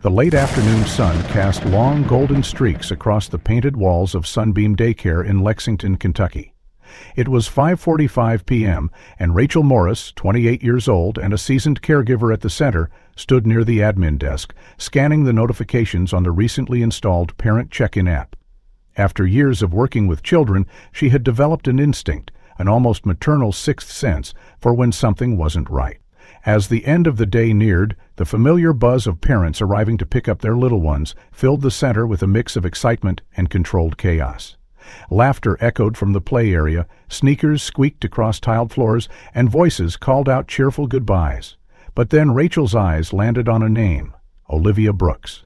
The late afternoon sun cast long golden streaks across the painted walls of Sunbeam Daycare in Lexington, Kentucky. It was 5:45 p.m., and Rachel Morris, 28 years old and a seasoned caregiver at the center, stood near the admin desk, scanning the notifications on the recently installed Parent Check-in app. After years of working with children, she had developed an instinct, an almost maternal sixth sense, for when something wasn't right. As the end of the day neared, the familiar buzz of parents arriving to pick up their little ones filled the center with a mix of excitement and controlled chaos. Laughter echoed from the play area, sneakers squeaked across tiled floors, and voices called out cheerful goodbyes. But then Rachel's eyes landed on a name: Olivia Brooks,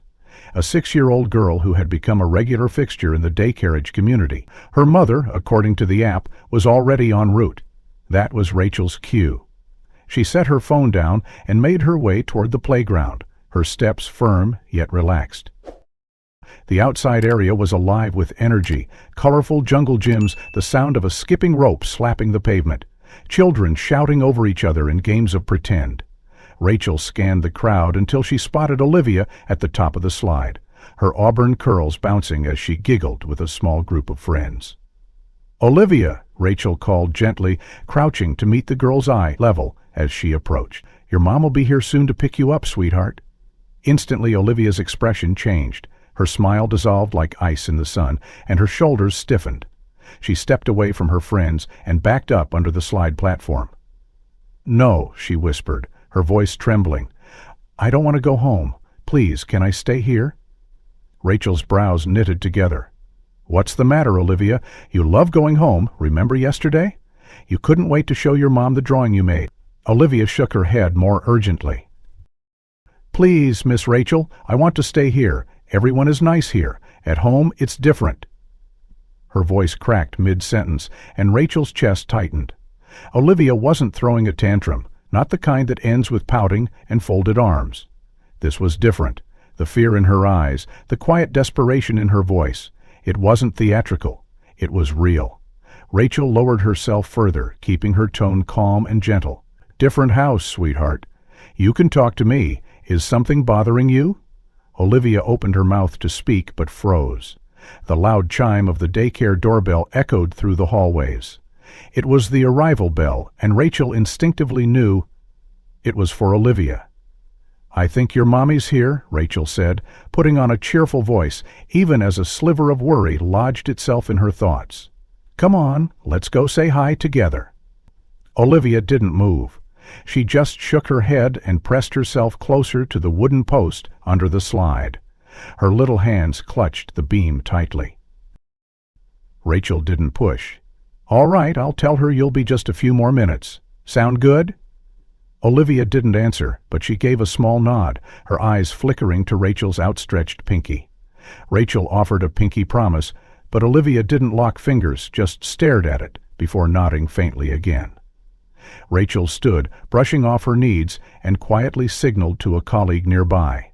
a 6-year-old girl who had become a regular fixture in the daycarage community. Her mother, according to the app, was already en route. That was Rachel's cue. She set her phone down and made her way toward the playground, her steps firm yet relaxed. The outside area was alive with energy, colorful jungle gyms, the sound of a skipping rope slapping the pavement, children shouting over each other in games of pretend. Rachel scanned the crowd until she spotted Olivia at the top of the slide, her auburn curls bouncing as she giggled with a small group of friends. "Olivia," Rachel called gently, crouching to meet the girl's eye level as she approached. "Your mom will be here soon to pick you up, sweetheart." Instantly, Olivia's expression changed. Her smile dissolved like ice in the sun, and her shoulders stiffened. She stepped away from her friends and backed up under the slide platform. "No," she whispered, her voice trembling. "I don't want to go home. Please, can I stay here?" Rachel's brows knitted together. "What's the matter, Olivia? You love going home, remember yesterday? You couldn't wait to show your mom the drawing you made." Olivia shook her head more urgently. "Please, Miss Rachel, I want to stay here. Everyone is nice here. At home, it's different." Her voice cracked mid-sentence, and Rachel's chest tightened. Olivia wasn't throwing a tantrum, not the kind that ends with pouting and folded arms. This was different. The fear in her eyes, the quiet desperation in her voice. It wasn't theatrical. It was real. Rachel lowered herself further, keeping her tone calm and gentle. "Different house, sweetheart. You can talk to me. Is something bothering you?" Olivia opened her mouth to speak, but froze. The loud chime of the daycare doorbell echoed through the hallways. It was the arrival bell, and Rachel instinctively knew it was for Olivia. "I think your mommy's here," Rachel said, putting on a cheerful voice, even as a sliver of worry lodged itself in her thoughts. "Come on, let's go say hi together." Olivia didn't move. She just shook her head and pressed herself closer to the wooden post under the slide. Her little hands clutched the beam tightly. Rachel didn't push. "All right, I'll tell her you'll be just a few more minutes. Sound good?" Olivia didn't answer, but she gave a small nod, her eyes flickering to Rachel's outstretched pinky. Rachel offered a pinky promise, but Olivia didn't lock fingers, just stared at it before nodding faintly again. Rachel stood, brushing off her needs, and quietly signaled to a colleague nearby.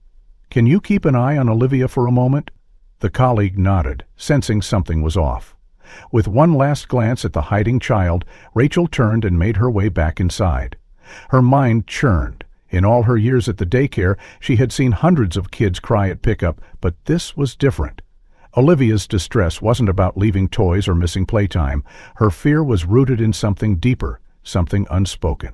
"Can you keep an eye on Olivia for a moment?" The colleague nodded, sensing something was off. With one last glance at the hiding child, Rachel turned and made her way back inside. Her mind churned. In all her years at the daycare, she had seen hundreds of kids cry at pickup, but this was different. Olivia's distress wasn't about leaving toys or missing playtime. Her fear was rooted in something deeper, something unspoken,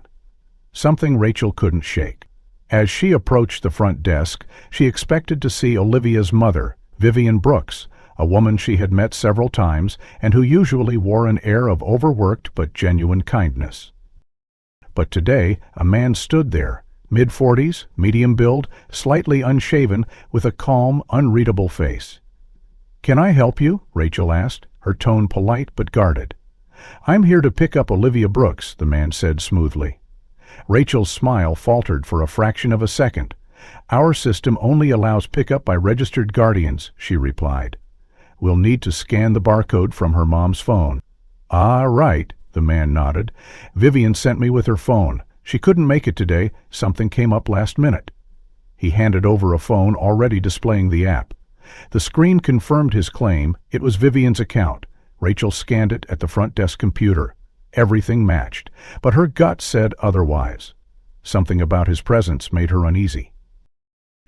something Rachel couldn't shake. As she approached the front desk, she expected to see Olivia's mother, Vivian Brooks, a woman she had met several times and who usually wore an air of overworked but genuine kindness. But today, a man stood there, mid-40s, medium build, slightly unshaven, with a calm, unreadable face. "Can I help you?" Rachel asked, her tone polite but guarded. "I'm here to pick up Olivia Brooks," the man said smoothly. Rachel's smile faltered for a fraction of a second. "Our system only allows pickup by registered guardians," she replied. "We'll need to scan the barcode from her mom's phone." "Ah, right," the man nodded. "Vivian sent me with her phone. She couldn't make it today. Something came up last minute." He handed over a phone already displaying the app. The screen confirmed his claim. It was Vivian's account. Rachel scanned it at the front desk computer. Everything matched, but her gut said otherwise. Something about his presence made her uneasy.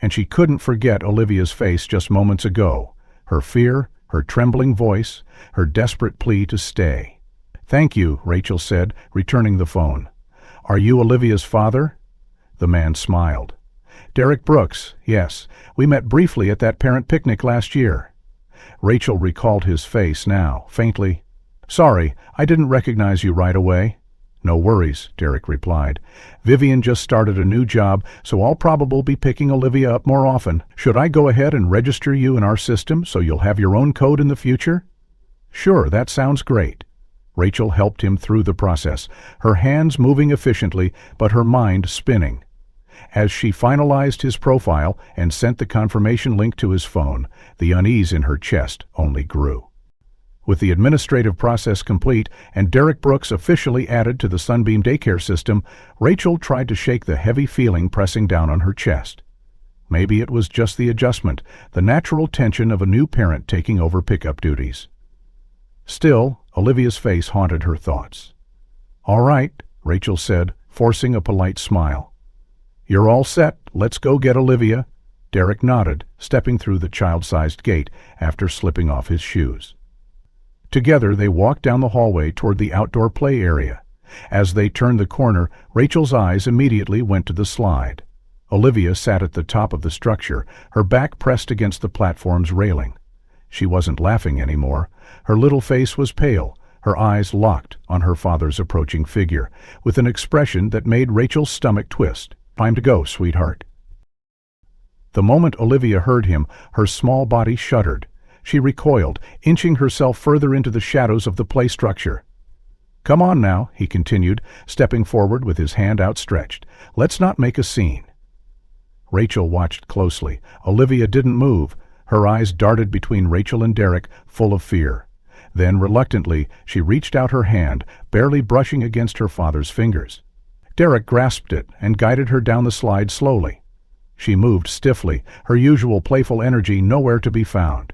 And she couldn't forget Olivia's face just moments ago, her fear, her trembling voice, her desperate plea to stay. "Thank you," Rachel said, returning the phone. "Are you Olivia's father?" The man smiled. "Derek Brooks, yes. We met briefly at that parent picnic last year." Rachel recalled his face now, faintly. "Sorry, I didn't recognize you right away." "No worries," Derek replied. "Vivian just started a new job, so I'll probably be picking Olivia up more often. Should I go ahead and register you in our system so you'll have your own code in the future?" "Sure, that sounds great." Rachel helped him through the process, her hands moving efficiently, but her mind spinning. As she finalized his profile and sent the confirmation link to his phone, the unease in her chest only grew. With the administrative process complete and Derek Brooks officially added to the Sunbeam Daycare system, Rachel tried to shake the heavy feeling pressing down on her chest. Maybe it was just the adjustment, the natural tension of a new parent taking over pickup duties. Still, Olivia's face haunted her thoughts. "All right," Rachel said, forcing a polite smile. "You're all set. Let's go get Olivia." Derek nodded, stepping through the child-sized gate after slipping off his shoes. Together they walked down the hallway toward the outdoor play area. As they turned the corner, Rachel's eyes immediately went to the slide. Olivia sat at the top of the structure, her back pressed against the platform's railing. She wasn't laughing anymore. Her little face was pale, her eyes locked on her father's approaching figure, with an expression that made Rachel's stomach twist. "Time to go, sweetheart." The moment Olivia heard him, her small body shuddered. She recoiled, inching herself further into the shadows of the play structure. "Come on now," he continued, stepping forward with his hand outstretched. "Let's not make a scene." Rachel watched closely. Olivia didn't move. Her eyes darted between Rachel and Derek, full of fear. Then, reluctantly, she reached out her hand, barely brushing against her father's fingers. Derek grasped it and guided her down the slide slowly. She moved stiffly, her usual playful energy nowhere to be found.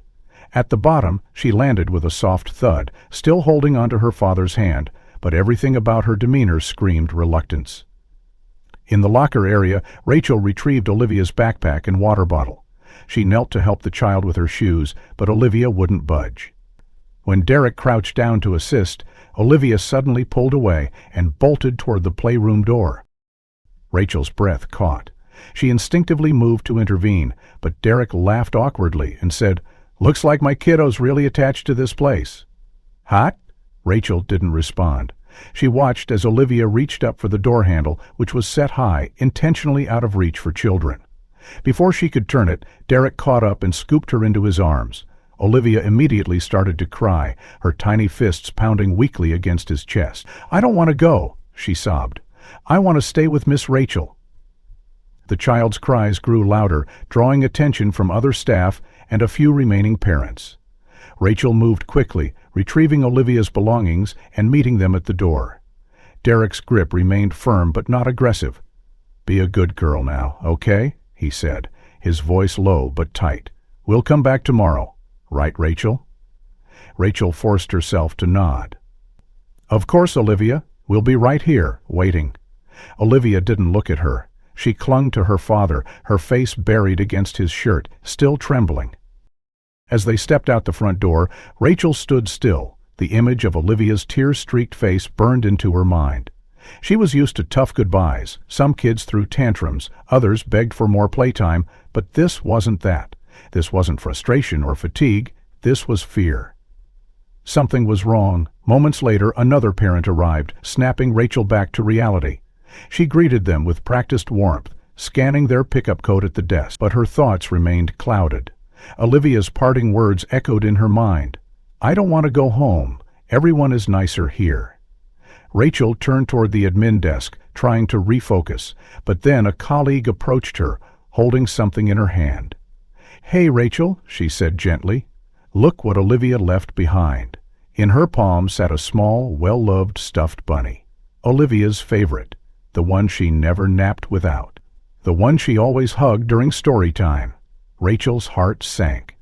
At the bottom, she landed with a soft thud, still holding onto her father's hand, but everything about her demeanor screamed reluctance. In the locker area, Rachel retrieved Olivia's backpack and water bottle. She knelt to help the child with her shoes, but Olivia wouldn't budge. When Derek crouched down to assist, Olivia suddenly pulled away and bolted toward the playroom door. Rachel's breath caught. She instinctively moved to intervene, but Derek laughed awkwardly and said, "Looks like my kiddo's really attached to this place." "Hot?" Rachel didn't respond. She watched as Olivia reached up for the door handle, which was set high, intentionally out of reach for children. Before she could turn it, Derek caught up and scooped her into his arms. Olivia immediately started to cry, her tiny fists pounding weakly against his chest. "I don't want to go," she sobbed. "I want to stay with Miss Rachel." The child's cries grew louder, drawing attention from other staff and a few remaining parents. Rachel moved quickly, retrieving Olivia's belongings and meeting them at the door. Derek's grip remained firm but not aggressive. "Be a good girl now, okay?" he said, his voice low but tight. "We'll come back tomorrow. Right, Rachel?" Rachel forced herself to nod. "Of course, Olivia. We'll be right here, waiting." Olivia didn't look at her. She clung to her father, her face buried against his shirt, still trembling. As they stepped out the front door, Rachel stood still, the image of Olivia's tear-streaked face burned into her mind. She was used to tough goodbyes. Some kids threw tantrums, others begged for more playtime, but this wasn't that. This wasn't frustration or fatigue, this was fear. Something was wrong. Moments later, another parent arrived, snapping Rachel back to reality. She greeted them with practiced warmth, scanning their pickup code at the desk, but her thoughts remained clouded. Olivia's parting words echoed in her mind. "I don't want to go home. Everyone is nicer here." Rachel turned toward the admin desk, trying to refocus, but then a colleague approached her, holding something in her hand. "Hey, Rachel," she said gently. "Look what Olivia left behind." In her palm sat a small, well-loved stuffed bunny. Olivia's favorite, the one she never napped without, the one she always hugged during story time. Rachel's heart sank.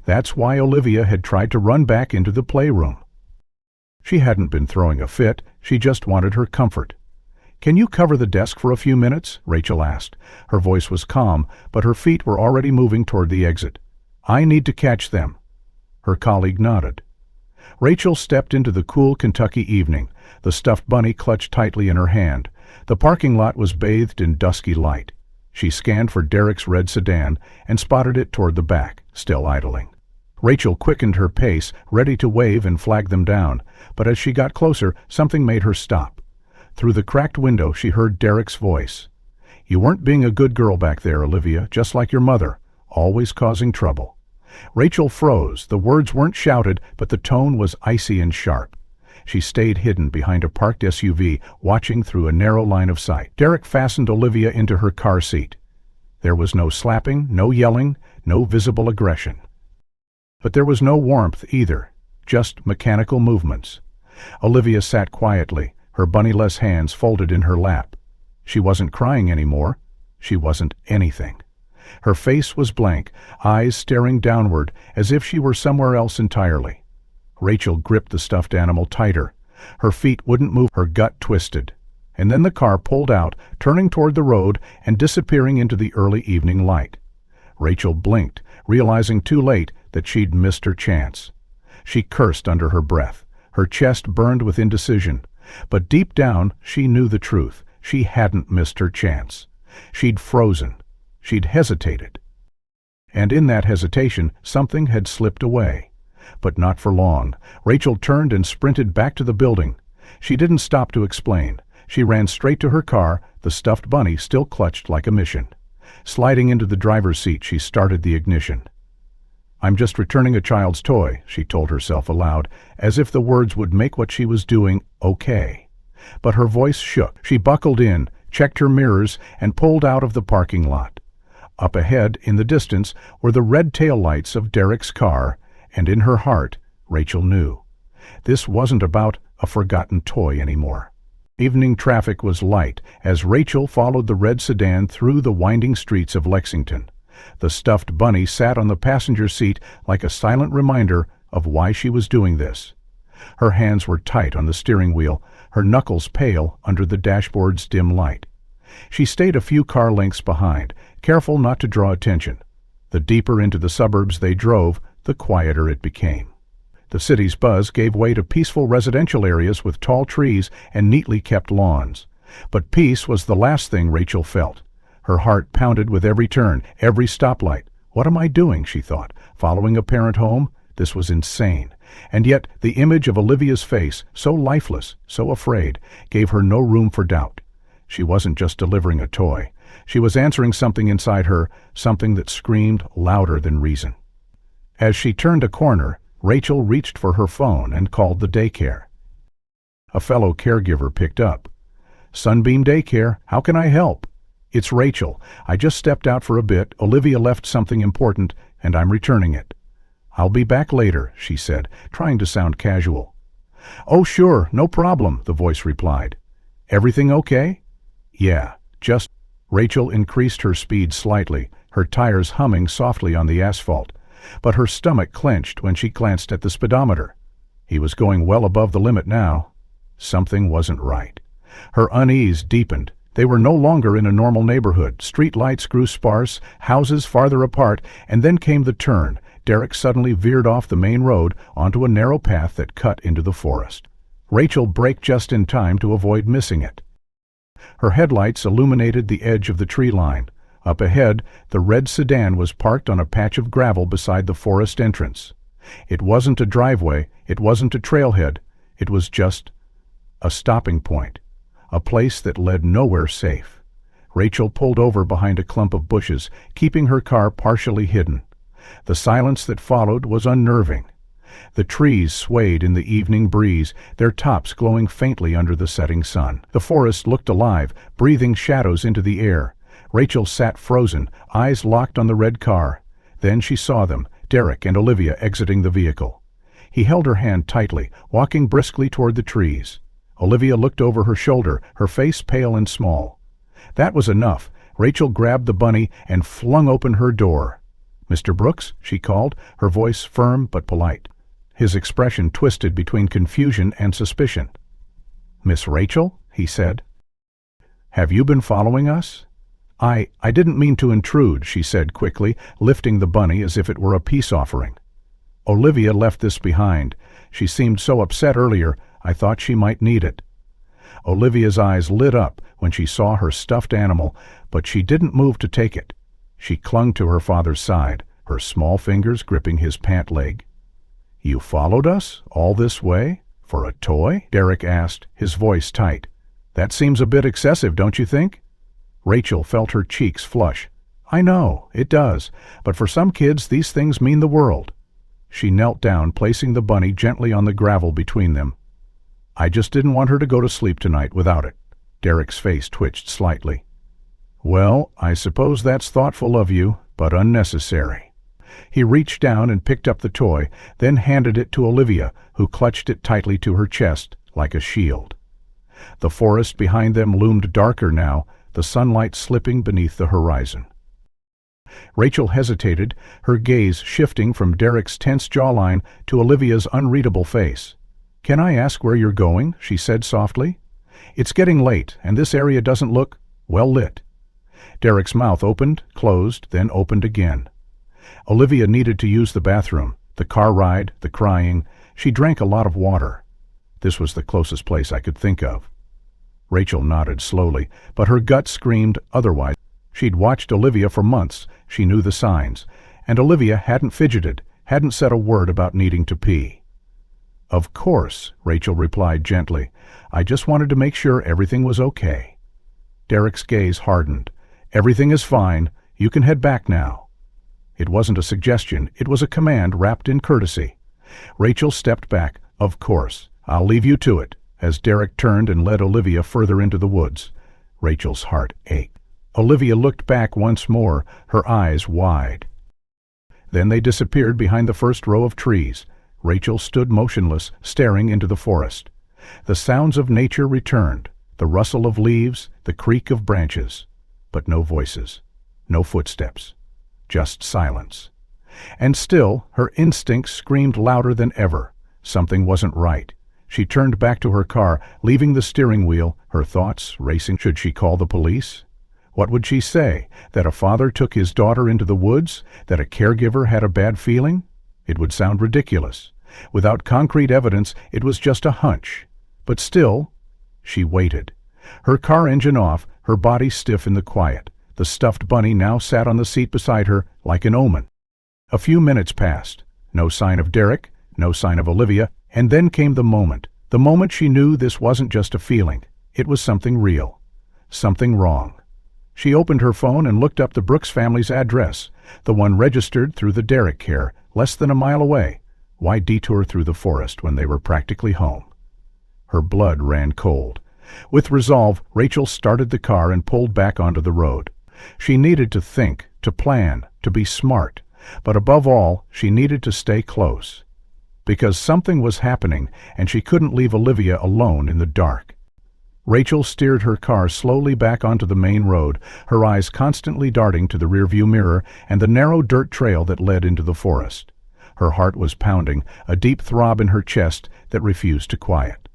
That's why Olivia had tried to run back into the playroom. She hadn't been throwing a fit, she just wanted her comfort. "Can you cover the desk for a few minutes?" Rachel asked. Her voice was calm, but her feet were already moving toward the exit. "I need to catch them." Her colleague nodded. Rachel stepped into the cool Kentucky evening, the stuffed bunny clutched tightly in her hand. The parking lot was bathed in dusky light. She scanned for Derek's red sedan and spotted it toward the back, still idling. Rachel quickened her pace, ready to wave and flag them down, but as she got closer, something made her stop. Through the cracked window she heard Derek's voice. "You weren't being a good girl back there, Olivia, just like your mother, always causing trouble." Rachel froze. The words weren't shouted, but the tone was icy and sharp. She stayed hidden behind a parked SUV, watching through a narrow line of sight. Derek fastened Olivia into her car seat. There was no slapping, no yelling, no visible aggression. But there was no warmth either, just mechanical movements. Olivia sat quietly, her bunnyless hands folded in her lap. She wasn't crying anymore. She wasn't anything. Her face was blank, eyes staring downward as if she were somewhere else entirely. Rachel gripped the stuffed animal tighter. Her feet wouldn't move, her gut twisted. And then the car pulled out, turning toward the road and disappearing into the early evening light. Rachel blinked, realizing too late that she'd missed her chance. She cursed under her breath. Her chest burned with indecision. But deep down, she knew the truth. She hadn't missed her chance. She'd frozen. She'd hesitated. And in that hesitation, something had slipped away. But not for long. Rachel turned and sprinted back to the building. She didn't stop to explain. She ran straight to her car, the stuffed bunny still clutched like a mission. Sliding into the driver's seat, she started the ignition. "I'm just returning a child's toy," she told herself aloud, as if the words would make what she was doing okay. But her voice shook. She buckled in, checked her mirrors, and pulled out of the parking lot. Up ahead, in the distance, were the red taillights of Derek's car, and in her heart, Rachel knew. This wasn't about a forgotten toy anymore. Evening traffic was light as Rachel followed the red sedan through the winding streets of Lexington. The stuffed bunny sat on the passenger seat like a silent reminder of why she was doing this. Her hands were tight on the steering wheel, her knuckles pale under the dashboard's dim light. She stayed a few car lengths behind, careful not to draw attention. The deeper into the suburbs they drove, the quieter it became. The city's buzz gave way to peaceful residential areas with tall trees and neatly kept lawns. But peace was the last thing Rachel felt. Her heart pounded with every turn, every stoplight. "What am I doing?" she thought. "Following a parent home? This was insane." And yet the image of Olivia's face, so lifeless, so afraid, gave her no room for doubt. She wasn't just delivering a toy. She was answering something inside her, something that screamed louder than reason. As she turned a corner, Rachel reached for her phone and called the daycare. A fellow caregiver picked up. "Sunbeam Daycare, how can I help?" "It's Rachel. I just stepped out for a bit. Olivia left something important, and I'm returning it." "I'll be back later," she said, trying to sound casual. "Oh, sure, no problem," the voice replied. "Everything okay?" "Yeah, just—" Rachel increased her speed slightly, her tires humming softly on the asphalt. But her stomach clenched when she glanced at the speedometer. He was going well above the limit now. Something wasn't right. Her unease deepened. They were no longer in a normal neighborhood. Street lights grew sparse, houses farther apart, and then came the turn. Derek suddenly veered off the main road onto a narrow path that cut into the forest. Rachel braked just in time to avoid missing it. Her headlights illuminated the edge of the tree line. Up ahead, the red sedan was parked on a patch of gravel beside the forest entrance. It wasn't a driveway, it wasn't a trailhead, it was just a stopping point, a place that led nowhere safe. Rachel pulled over behind a clump of bushes, keeping her car partially hidden. The silence that followed was unnerving. The trees swayed in the evening breeze, their tops glowing faintly under the setting sun. The forest looked alive, breathing shadows into the air. Rachel sat frozen, eyes locked on the red car. Then she saw them, Derek and Olivia exiting the vehicle. He held her hand tightly, walking briskly toward the trees. Olivia looked over her shoulder, her face pale and small. That was enough. Rachel grabbed the bunny and flung open her door. "Mr. Brooks?" she called, her voice firm but polite. His expression twisted between confusion and suspicion. "Miss Rachel?" he said. "Have you been following us?" I didn't mean to intrude," she said quickly, lifting the bunny as if it were a peace offering. "Olivia left this behind. She seemed so upset earlier, I thought she might need it." Olivia's eyes lit up when she saw her stuffed animal, but she didn't move to take it. She clung to her father's side, her small fingers gripping his pant leg. "You followed us all this way? For a toy?" Derek asked, his voice tight. "That seems a bit excessive, don't you think?" Rachel felt her cheeks flush. "I know, it does, but for some kids these things mean the world." She knelt down, placing the bunny gently on the gravel between them. "I just didn't want her to go to sleep tonight without it." Derek's face twitched slightly. "Well, I suppose that's thoughtful of you, but unnecessary." He reached down and picked up the toy, then handed it to Olivia, who clutched it tightly to her chest, like a shield. The forest behind them loomed darker now, the sunlight slipping beneath the horizon. Rachel hesitated, her gaze shifting from Derek's tense jawline to Olivia's unreadable face. "Can I ask where you're going?" she said softly. "It's getting late, and this area doesn't look well lit." Derek's mouth opened, closed, then opened again. Olivia needed to use the bathroom, the car ride, the crying. She drank a lot of water. This was the closest place I could think of. Rachel nodded slowly, but her gut screamed otherwise. She'd watched Olivia for months, she knew the signs, and Olivia hadn't fidgeted, hadn't said a word about needing to pee. "Of course," Rachel replied gently. "I just wanted to make sure everything was okay." Derek's gaze hardened. "Everything is fine. You can head back now." It wasn't a suggestion, it was a command wrapped in courtesy. Rachel stepped back. "Of course. I'll leave you to it," as Derek turned and led Olivia further into the woods. Rachel's heart ached. Olivia looked back once more, her eyes wide. Then they disappeared behind the first row of trees. Rachel stood motionless, staring into the forest. The sounds of nature returned, the rustle of leaves, the creak of branches. But no voices, no footsteps, just silence. And still, her instincts screamed louder than ever. Something wasn't right. She turned back to her car, leaving the steering wheel, her thoughts racing. Should she call the police? What would she say? That a father took his daughter into the woods? That a caregiver had a bad feeling? It would sound ridiculous. Without concrete evidence, it was just a hunch. But still, she waited. Her car engine off, her body stiff in the quiet. The stuffed bunny now sat on the seat beside her, like an omen. A few minutes passed. No sign of Derek, no sign of Olivia, and then came the moment she knew this wasn't just a feeling. It was something real. Something wrong. She opened her phone and looked up the Brooks family's address, the one registered through the Daycare, less than a mile away. Why detour through the forest when they were practically home? Her blood ran cold. With resolve, Rachel started the car and pulled back onto the road. She needed to think, to plan, to be smart, but above all, she needed to stay close. Because something was happening, and she couldn't leave Olivia alone in the dark. Rachel steered her car slowly back onto the main road, her eyes constantly darting to the rearview mirror and the narrow dirt trail that led into the forest. Her heart was pounding, a deep throb in her chest that refused to quiet.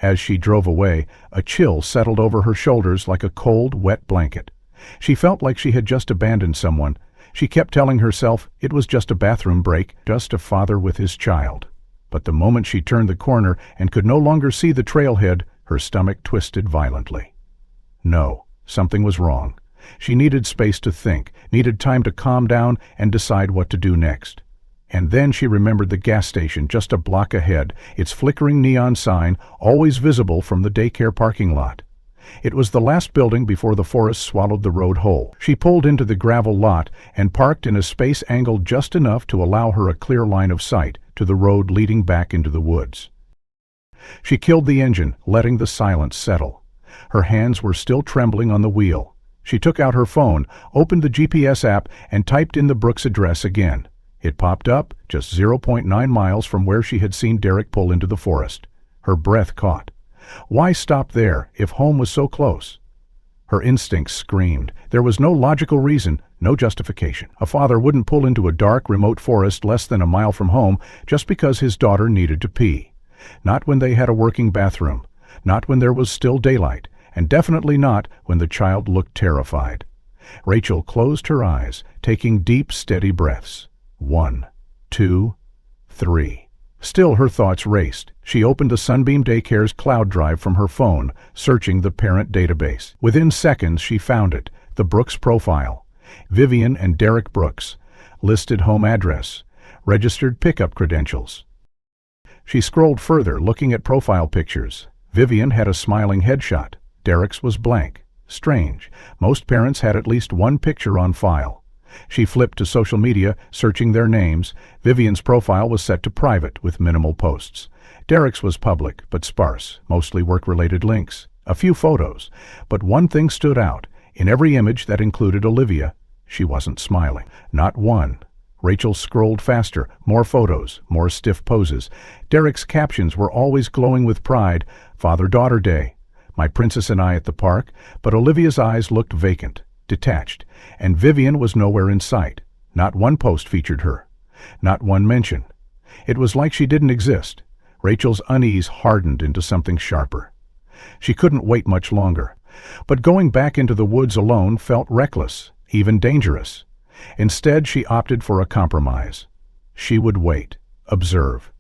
As she drove away, a chill settled over her shoulders like a cold, wet blanket. She felt like she had just abandoned someone. She kept telling herself it was just a bathroom break, just a father with his child. But the moment she turned the corner and could no longer see the trailhead, her stomach twisted violently. No, something was wrong. She needed space to think, needed time to calm down and decide what to do next. And then she remembered the gas station just a block ahead, its flickering neon sign always visible from the Daycare parking lot. It was the last building before the forest swallowed the road whole. She pulled into the gravel lot and parked in a space angled just enough to allow her a clear line of sight to the road leading back into the woods. She killed the engine, letting the silence settle. Her hands were still trembling on the wheel. She took out her phone, opened the GPS app, and typed in the Brooks address again. It popped up, just 0.9 miles from where she had seen Derek pull into the forest. Her breath caught. Why stop there, if home was so close? Her instincts screamed. There was no logical reason, no justification. A father wouldn't pull into a dark, remote forest less than a mile from home just because his daughter needed to pee. Not when they had a working bathroom. Not when there was still daylight. and definitely not when the child looked terrified. Rachel closed her eyes, taking deep, steady breaths. 1, 2, 3. Still her thoughts raced. She opened the Sunbeam Daycare's cloud drive from her phone, searching the parent database. Within seconds she found it, the Brooks profile. Vivian and Derek Brooks. Listed home address. Registered pickup credentials. She scrolled further, looking at profile pictures. Vivian had a smiling headshot. Derek's was blank. Strange. Most parents had at least one picture on file. She flipped to social media, searching their names. Vivian's profile was set to private, with minimal posts. Derek's was public, but sparse, mostly work-related links. A few photos. But one thing stood out. In every image that included Olivia, she wasn't smiling. Not one. Rachel scrolled faster. More photos, more stiff poses. Derek's captions were always glowing with pride. Father-daughter day. My princess and I at the park. But Olivia's eyes looked vacant, detached, and Vivian was nowhere in sight. Not one post featured her. Not one mention. It was like she didn't exist. Rachel's unease hardened into something sharper. She couldn't wait much longer. But going back into the woods alone felt reckless, even dangerous. Instead, she opted for a compromise. She would wait, observe.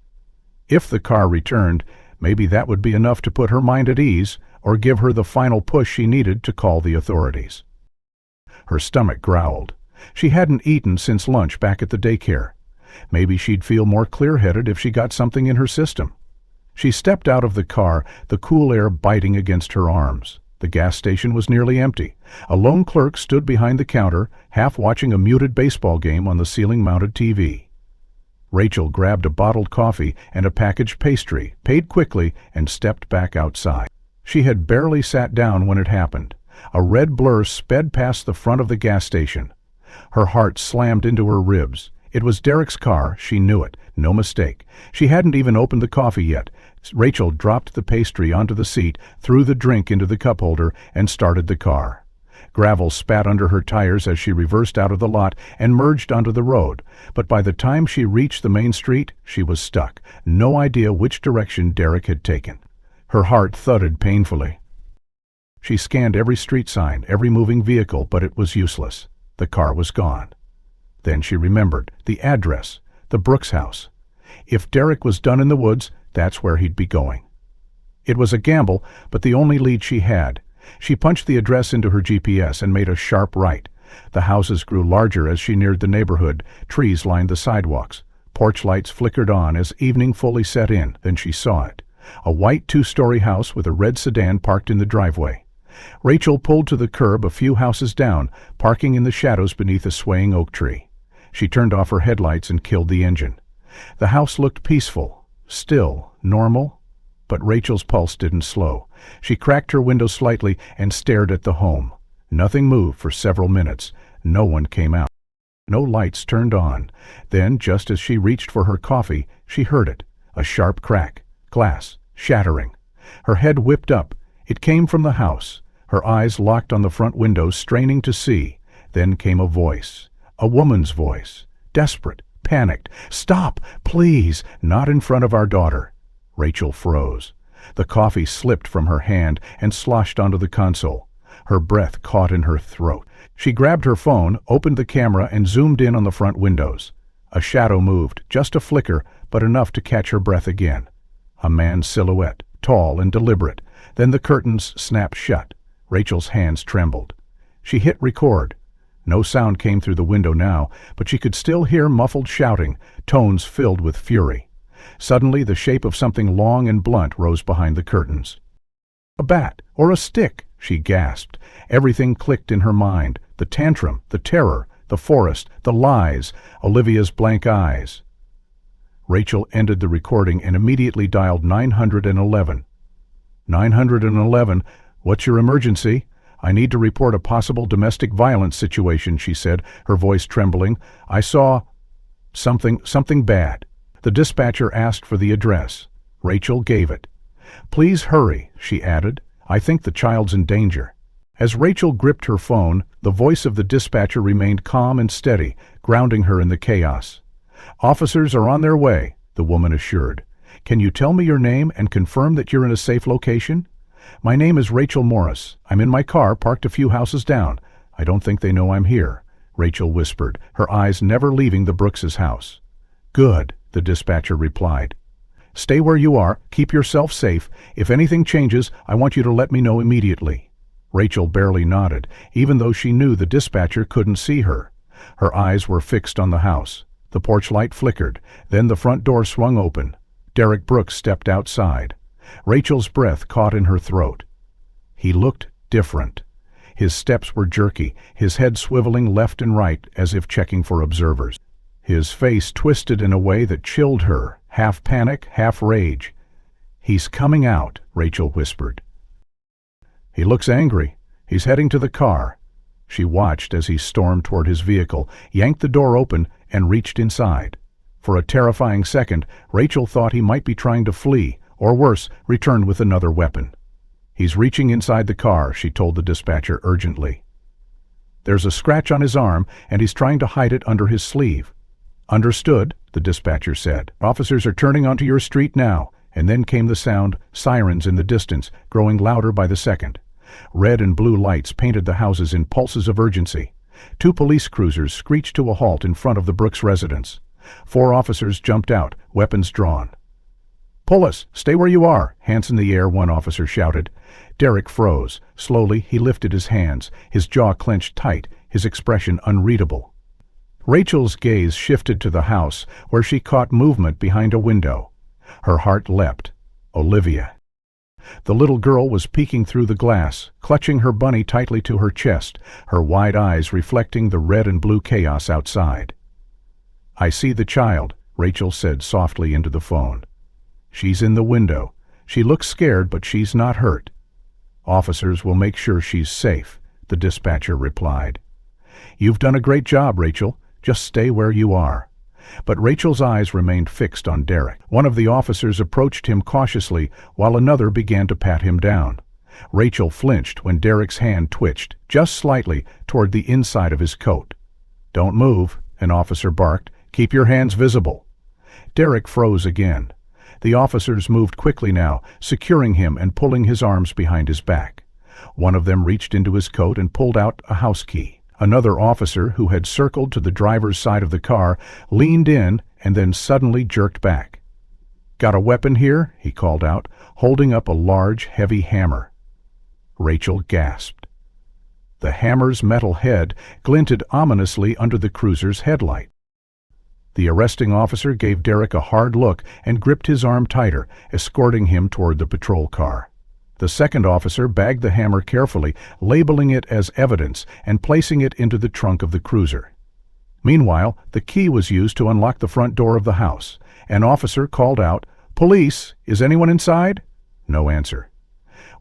If the car returned, maybe that would be enough to put her mind at ease or give her the final push she needed to call the authorities. Her stomach growled. She hadn't eaten since lunch back at the daycare. Maybe she'd feel more clear-headed if she got something in her system. She stepped out of the car, the cool air biting against her arms. The gas station was nearly empty. A lone clerk stood behind the counter, half watching a muted baseball game on the ceiling-mounted TV. Rachel grabbed a bottled coffee and a packaged pastry, paid quickly, and stepped back outside. She had barely sat down when it happened. A red blur sped past the front of the gas station. Her heart slammed into her ribs. It was Derek's car, she knew it, no mistake. She hadn't even opened the coffee yet. Rachel dropped the pastry onto the seat, threw the drink into the cup holder, and started the car. Gravel spat under her tires as she reversed out of the lot and merged onto the road. But by the time she reached the main street, she was stuck, no idea which direction Derek had taken. Her heart thudded painfully. She scanned every street sign, every moving vehicle, but it was useless. The car was gone. Then she remembered the address, the Brooks house. If Derek was done in the woods, that's where he'd be going. It was a gamble, but the only lead she had. She punched the address into her GPS and made a sharp right. The houses grew larger as she neared the neighborhood. Trees lined the sidewalks. Porch lights flickered on as evening fully set in. Then she saw it. A white two-story house with a red sedan parked in the driveway. Rachel pulled to the curb a few houses down, parking in the shadows beneath a swaying oak tree. She turned off her headlights and killed the engine. The house looked peaceful, still, normal, but Rachel's pulse didn't slow. She cracked her window slightly and stared at the home. Nothing moved for several minutes. No one came out. No lights turned on. Then, just as she reached for her coffee, she heard it. A sharp crack. Glass. Shattering. Her head whipped up. It came from the house. Her eyes locked on the front window, straining to see. Then came a voice. A woman's voice. Desperate. Panicked. "Stop! Please! Not in front of our daughter!" Rachel froze. The coffee slipped from her hand and sloshed onto the console. Her breath caught in her throat. She grabbed her phone, opened the camera, and zoomed in on the front windows. A shadow moved, just a flicker, but enough to catch her breath again. A man's silhouette, tall and deliberate. Then the curtains snapped shut. Rachel's hands trembled. She hit record. No sound came through the window now, but she could still hear muffled shouting, tones filled with fury. Suddenly, the shape of something long and blunt rose behind the curtains. "A bat, or a stick," she gasped. Everything clicked in her mind. The tantrum, the terror, the forest, the lies, Olivia's blank eyes. Rachel ended the recording and immediately dialed 911. 911, "What's your emergency?" "I need to report a possible domestic violence situation," she said, her voice trembling. "I saw something bad." The dispatcher asked for the address. Rachel gave it. "Please hurry," she added. "I think the child's in danger." As Rachel gripped her phone, the voice of the dispatcher remained calm and steady, grounding her in the chaos. "Officers are on their way," the woman assured. "Can you tell me your name and confirm that you're in a safe location?" "My name is Rachel Morris. I'm in my car parked a few houses down. I don't think they know I'm here," Rachel whispered, her eyes never leaving the Brookses' house. "Good," the dispatcher replied. "Stay where you are, keep yourself safe. If anything changes, I want you to let me know immediately." Rachel barely nodded, even though she knew the dispatcher couldn't see her. Her eyes were fixed on the house. The porch light flickered, then the front door swung open. Derek Brooks stepped outside. Rachel's breath caught in her throat. He looked different. His steps were jerky, his head swiveling left and right as if checking for observers. His face twisted in a way that chilled her, half panic, half rage. "He's coming out," Rachel whispered. "He looks angry. He's heading to the car." She watched as he stormed toward his vehicle, yanked the door open, and reached inside. For a terrifying second, Rachel thought he might be trying to flee, or worse, return with another weapon. "He's reaching inside the car," she told the dispatcher urgently. "There's a scratch on his arm, and he's trying to hide it under his sleeve." "Understood," the dispatcher said. "Officers are turning onto your street now." And then came the sound, sirens in the distance, growing louder by the second. Red and blue lights painted the houses in pulses of urgency. 2 police cruisers screeched to a halt in front of the Brooks residence. 4 officers jumped out, weapons drawn. "Pull us! Stay where you are!" "Hands in the air," one officer shouted. Derek froze. Slowly, he lifted his hands, his jaw clenched tight, his expression unreadable. Rachel's gaze shifted to the house, where she caught movement behind a window. Her heart leapt. Olivia. The little girl was peeking through the glass, clutching her bunny tightly to her chest, her wide eyes reflecting the red and blue chaos outside. "I see the child," Rachel said softly into the phone. "She's in the window. She looks scared, but she's not hurt." "Officers will make sure she's safe," the dispatcher replied. "You've done a great job, Rachel. Just stay where you are." But Rachel's eyes remained fixed on Derek. One of the officers approached him cautiously, while another began to pat him down. Rachel flinched when Derek's hand twitched, just slightly, toward the inside of his coat. "Don't move," an officer barked. "Keep your hands visible." Derek froze again. The officers moved quickly now, securing him and pulling his arms behind his back. One of them reached into his coat and pulled out a house key. Another officer, who had circled to the driver's side of the car, leaned in and then suddenly jerked back. "Got a weapon here?" he called out, holding up a large, heavy hammer. Rachel gasped. The hammer's metal head glinted ominously under the cruiser's headlight. The arresting officer gave Derek a hard look and gripped his arm tighter, escorting him toward the patrol car. The second officer bagged the hammer carefully, labeling it as evidence and placing it into the trunk of the cruiser. Meanwhile, the key was used to unlock the front door of the house. An officer called out, "Police, is anyone inside?" No answer.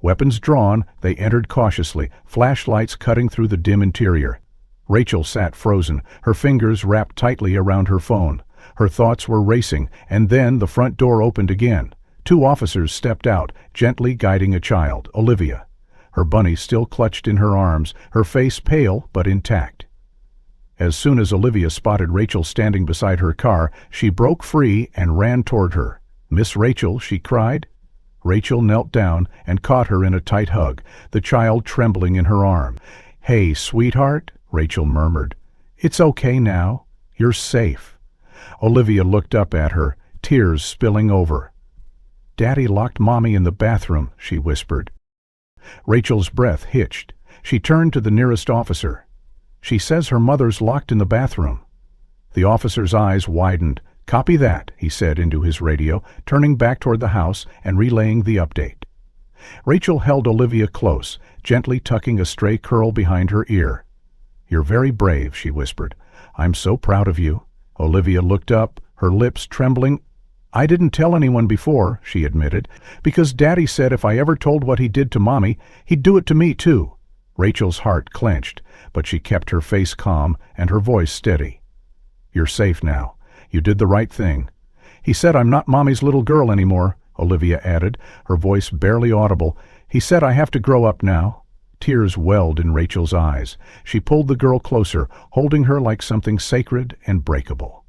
Weapons drawn, they entered cautiously, flashlights cutting through the dim interior. Rachel sat frozen, her fingers wrapped tightly around her phone. Her thoughts were racing, and then the front door opened again. 2 officers stepped out, gently guiding a child, Olivia. Her bunny still clutched in her arms, her face pale but intact. As soon as Olivia spotted Rachel standing beside her car, she broke free and ran toward her. "Miss Rachel," she cried. Rachel knelt down and caught her in a tight hug, the child trembling in her arm. "Hey, sweetheart," Rachel murmured. "It's okay now. You're safe." Olivia looked up at her, tears spilling over. "Daddy locked Mommy in the bathroom," she whispered. Rachel's breath hitched. She turned to the nearest officer. "She says her mother's locked in the bathroom." The officer's eyes widened. "Copy that," he said into his radio, turning back toward the house and relaying the update. Rachel held Olivia close, gently tucking a stray curl behind her ear. "You're very brave," she whispered. "I'm so proud of you." Olivia looked up, her lips trembling. "I didn't tell anyone before," she admitted, "because Daddy said if I ever told what he did to Mommy, he'd do it to me too." Rachel's heart clenched, but she kept her face calm and her voice steady. "You're safe now. You did the right thing." "He said I'm not Mommy's little girl anymore," Olivia added, her voice barely audible. "He said I have to grow up now." Tears welled in Rachel's eyes. She pulled the girl closer, holding her like something sacred and breakable.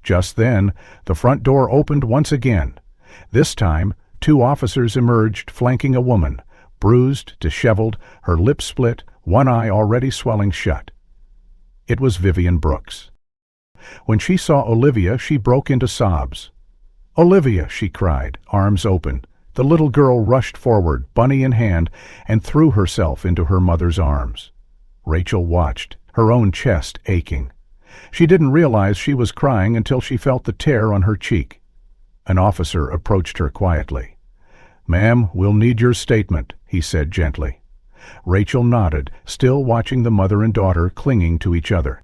Just then, the front door opened once again. This time, 2 officers emerged, flanking a woman, bruised, disheveled, her lips split, one eye already swelling shut. It was Vivian Brooks. When she saw Olivia, she broke into sobs. "Olivia!" she cried, arms open. The little girl rushed forward, bunny in hand, and threw herself into her mother's arms. Rachel watched, her own chest aching. She didn't realize she was crying until she felt the tear on her cheek. An officer approached her quietly. "Ma'am, we'll need your statement," he said gently. Rachel nodded, still watching the mother and daughter clinging to each other.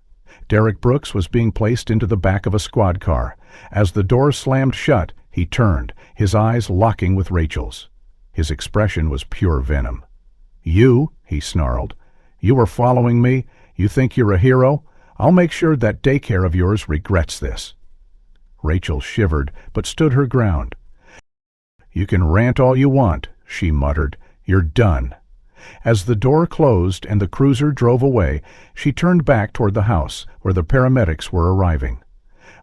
Derek Brooks was being placed into the back of a squad car. As the door slammed shut, he turned, his eyes locking with Rachel's. His expression was pure venom. "You," he snarled. "You were following me? You think you're a hero? I'll make sure that Daycare of yours regrets this." Rachel shivered, but stood her ground. "You can rant all you want," she muttered. "You're done." As the door closed and the cruiser drove away, she turned back toward the house, where the paramedics were arriving.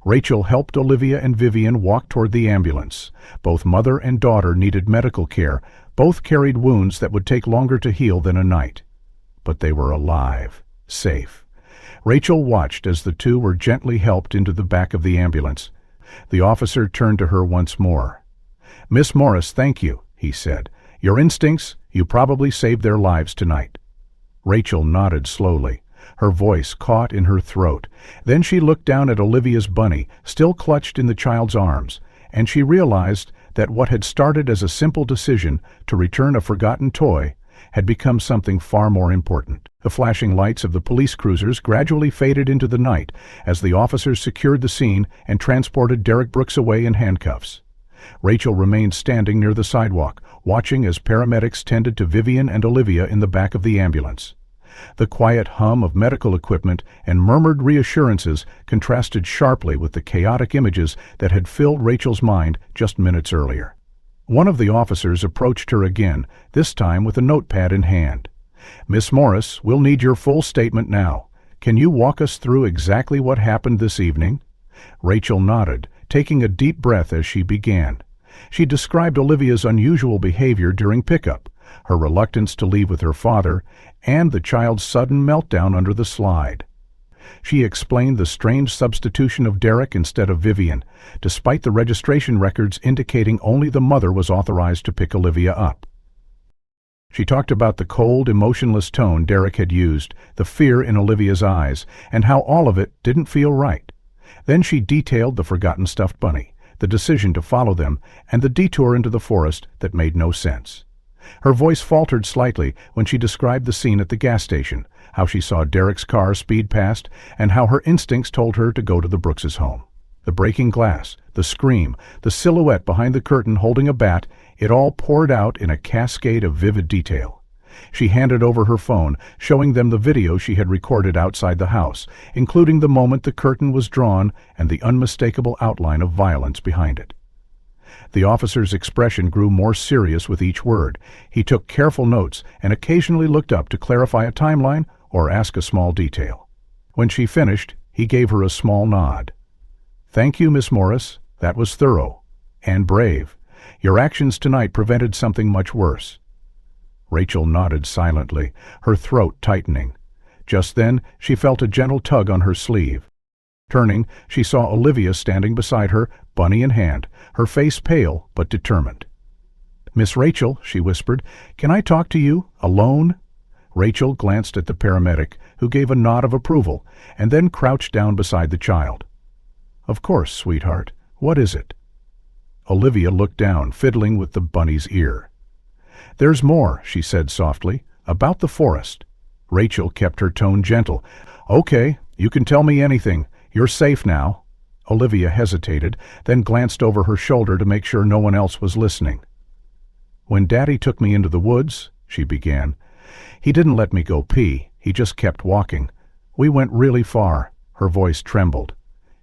Rachel helped Olivia and Vivian walk toward the ambulance. Both mother and daughter needed medical care. Both carried wounds that would take longer to heal than a night. But they were alive, safe. Rachel watched as the 2 were gently helped into the back of the ambulance. The officer turned to her once more. "Miss Morris, thank you," he said. "Your instincts, you probably saved their lives tonight." Rachel nodded slowly, her voice caught in her throat. Then she looked down at Olivia's bunny, still clutched in the child's arms, and she realized that what had started as a simple decision to return a forgotten toy had become something far more important. The flashing lights of the police cruisers gradually faded into the night as the officers secured the scene and transported Derek Brooks away in handcuffs. Rachel remained standing near the sidewalk, watching as paramedics tended to Vivian and Olivia in the back of the ambulance. The quiet hum of medical equipment and murmured reassurances contrasted sharply with the chaotic images that had filled Rachel's mind just minutes earlier. One of the officers approached her again, this time with a notepad in hand. "Miss Morris, we'll need your full statement now. Can you walk us through exactly what happened this evening?" Rachel nodded, taking a deep breath as she began. She described Olivia's unusual behavior during pickup, her reluctance to leave with her father, and the child's sudden meltdown under the slide. She explained the strange substitution of Derek instead of Vivian, despite the registration records indicating only the mother was authorized to pick Olivia up. She talked about the cold, emotionless tone Derek had used, the fear in Olivia's eyes, and how all of it didn't feel right. Then she detailed the forgotten stuffed bunny, the decision to follow them, and the detour into the forest that made no sense. Her voice faltered slightly when she described the scene at the gas station, how she saw Derek's car speed past, and how her instincts told her to go to the Brookses' home. The breaking glass, the scream, the silhouette behind the curtain holding a bat, it all poured out in a cascade of vivid detail. She handed over her phone, showing them the video she had recorded outside the house, including the moment the curtain was drawn and the unmistakable outline of violence behind it. The officer's expression grew more serious with each word. He took careful notes and occasionally looked up to clarify a timeline or ask a small detail. When she finished, he gave her a small nod. "Thank you, Miss Morris. That was thorough. And brave. Your actions tonight prevented something much worse." Rachel nodded silently, her throat tightening. Just then, she felt a gentle tug on her sleeve. Turning, she saw Olivia standing beside her, bunny in hand, her face pale but determined. "Miss Rachel," she whispered, "can I talk to you, alone?" Rachel glanced at the paramedic, who gave a nod of approval, and then crouched down beside the child. "Of course, sweetheart. What is it?" Olivia looked down, fiddling with the bunny's ear. "There's more," she said softly, "about the forest." Rachel kept her tone gentle. "Okay, you can tell me anything. You're safe now." Olivia hesitated, then glanced over her shoulder to make sure no one else was listening. "When Daddy took me into the woods," she began, "he didn't let me go pee. He just kept walking. We went really far." Her voice trembled.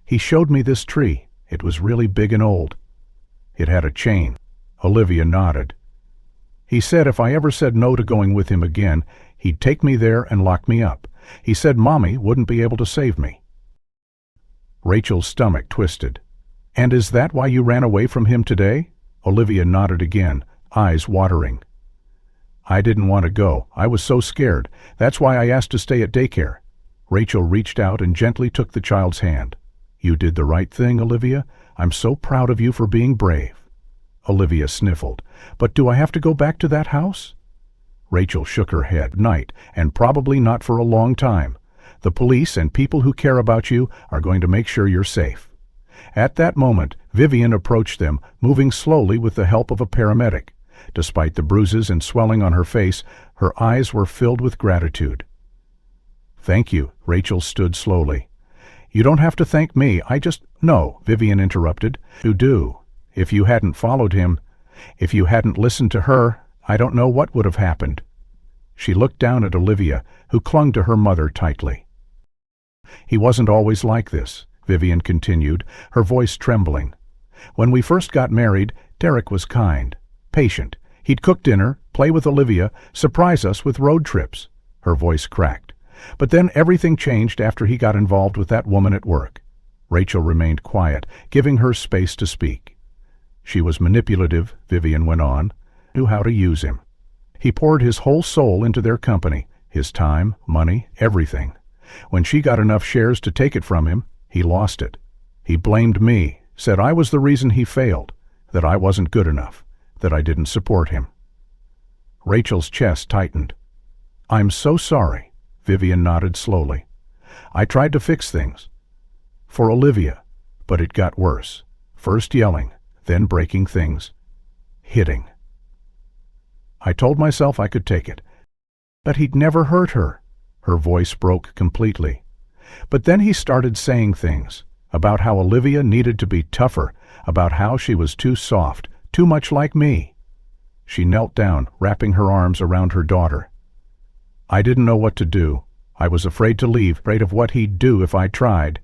"He showed me this tree. It was really big and old. It had a chain." Olivia nodded. "He said if I ever said no to going with him again, he'd take me there and lock me up. He said Mommy wouldn't be able to save me." Rachel's stomach twisted. "And is that why you ran away from him today?" Olivia nodded again, eyes watering. I didn't want to go. I was so scared. That's why I asked to stay at daycare. Rachel reached out and gently took the child's hand. You did the right thing, Olivia. I'm so proud of you for being brave. Olivia sniffled. But do I have to go back to that house? Rachel shook her head. Night, and probably not for a long time. The police and people who care about you are going to make sure you're safe. At that moment, Vivian approached them, moving slowly with the help of a paramedic. Despite the bruises and swelling on her face, her eyes were filled with gratitude. Thank you, Rachel stood slowly. You don't have to thank me, No, Vivian interrupted. You do. If you hadn't followed him, if you hadn't listened to her, I don't know what would have happened. She looked down at Olivia, who clung to her mother tightly. He wasn't always like this, Vivian continued, her voice trembling. When we first got married, Derek was kind, patient. He'd cook dinner, play with Olivia, surprise us with road trips. Her voice cracked. But then everything changed after he got involved with that woman at work. Rachel remained quiet, giving her space to speak. She was manipulative, Vivian went on, knew how to use him. He poured his whole soul into their company, his time, money, everything. When she got enough shares to take it from him, he lost it. He blamed me, said I was the reason he failed, that I wasn't good enough, that I didn't support him. Rachel's chest tightened. I'm so sorry, Vivian nodded slowly. I tried to fix things. For Olivia, but it got worse. First yelling, then breaking things. Hitting. I told myself I could take it, that he'd never hurt her. Her voice broke completely. But then he started saying things about how Olivia needed to be tougher, about how she was too soft, too much like me. She knelt down, wrapping her arms around her daughter. I didn't know what to do. I was afraid to leave, afraid of what he'd do if I tried.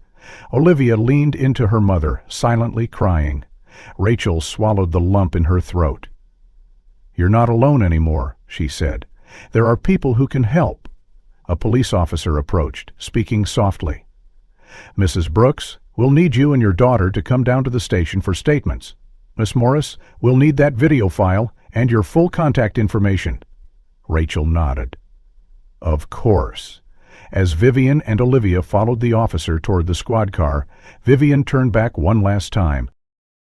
Olivia leaned into her mother, silently crying. Rachel swallowed the lump in her throat. You're not alone anymore, she said. There are people who can help. A police officer approached, speaking softly. Mrs. Brooks, we'll need you and your daughter to come down to the station for statements. Miss Morris, we'll need that video file and your full contact information. Rachel nodded. Of course. As Vivian and Olivia followed the officer toward the squad car, Vivian turned back one last time.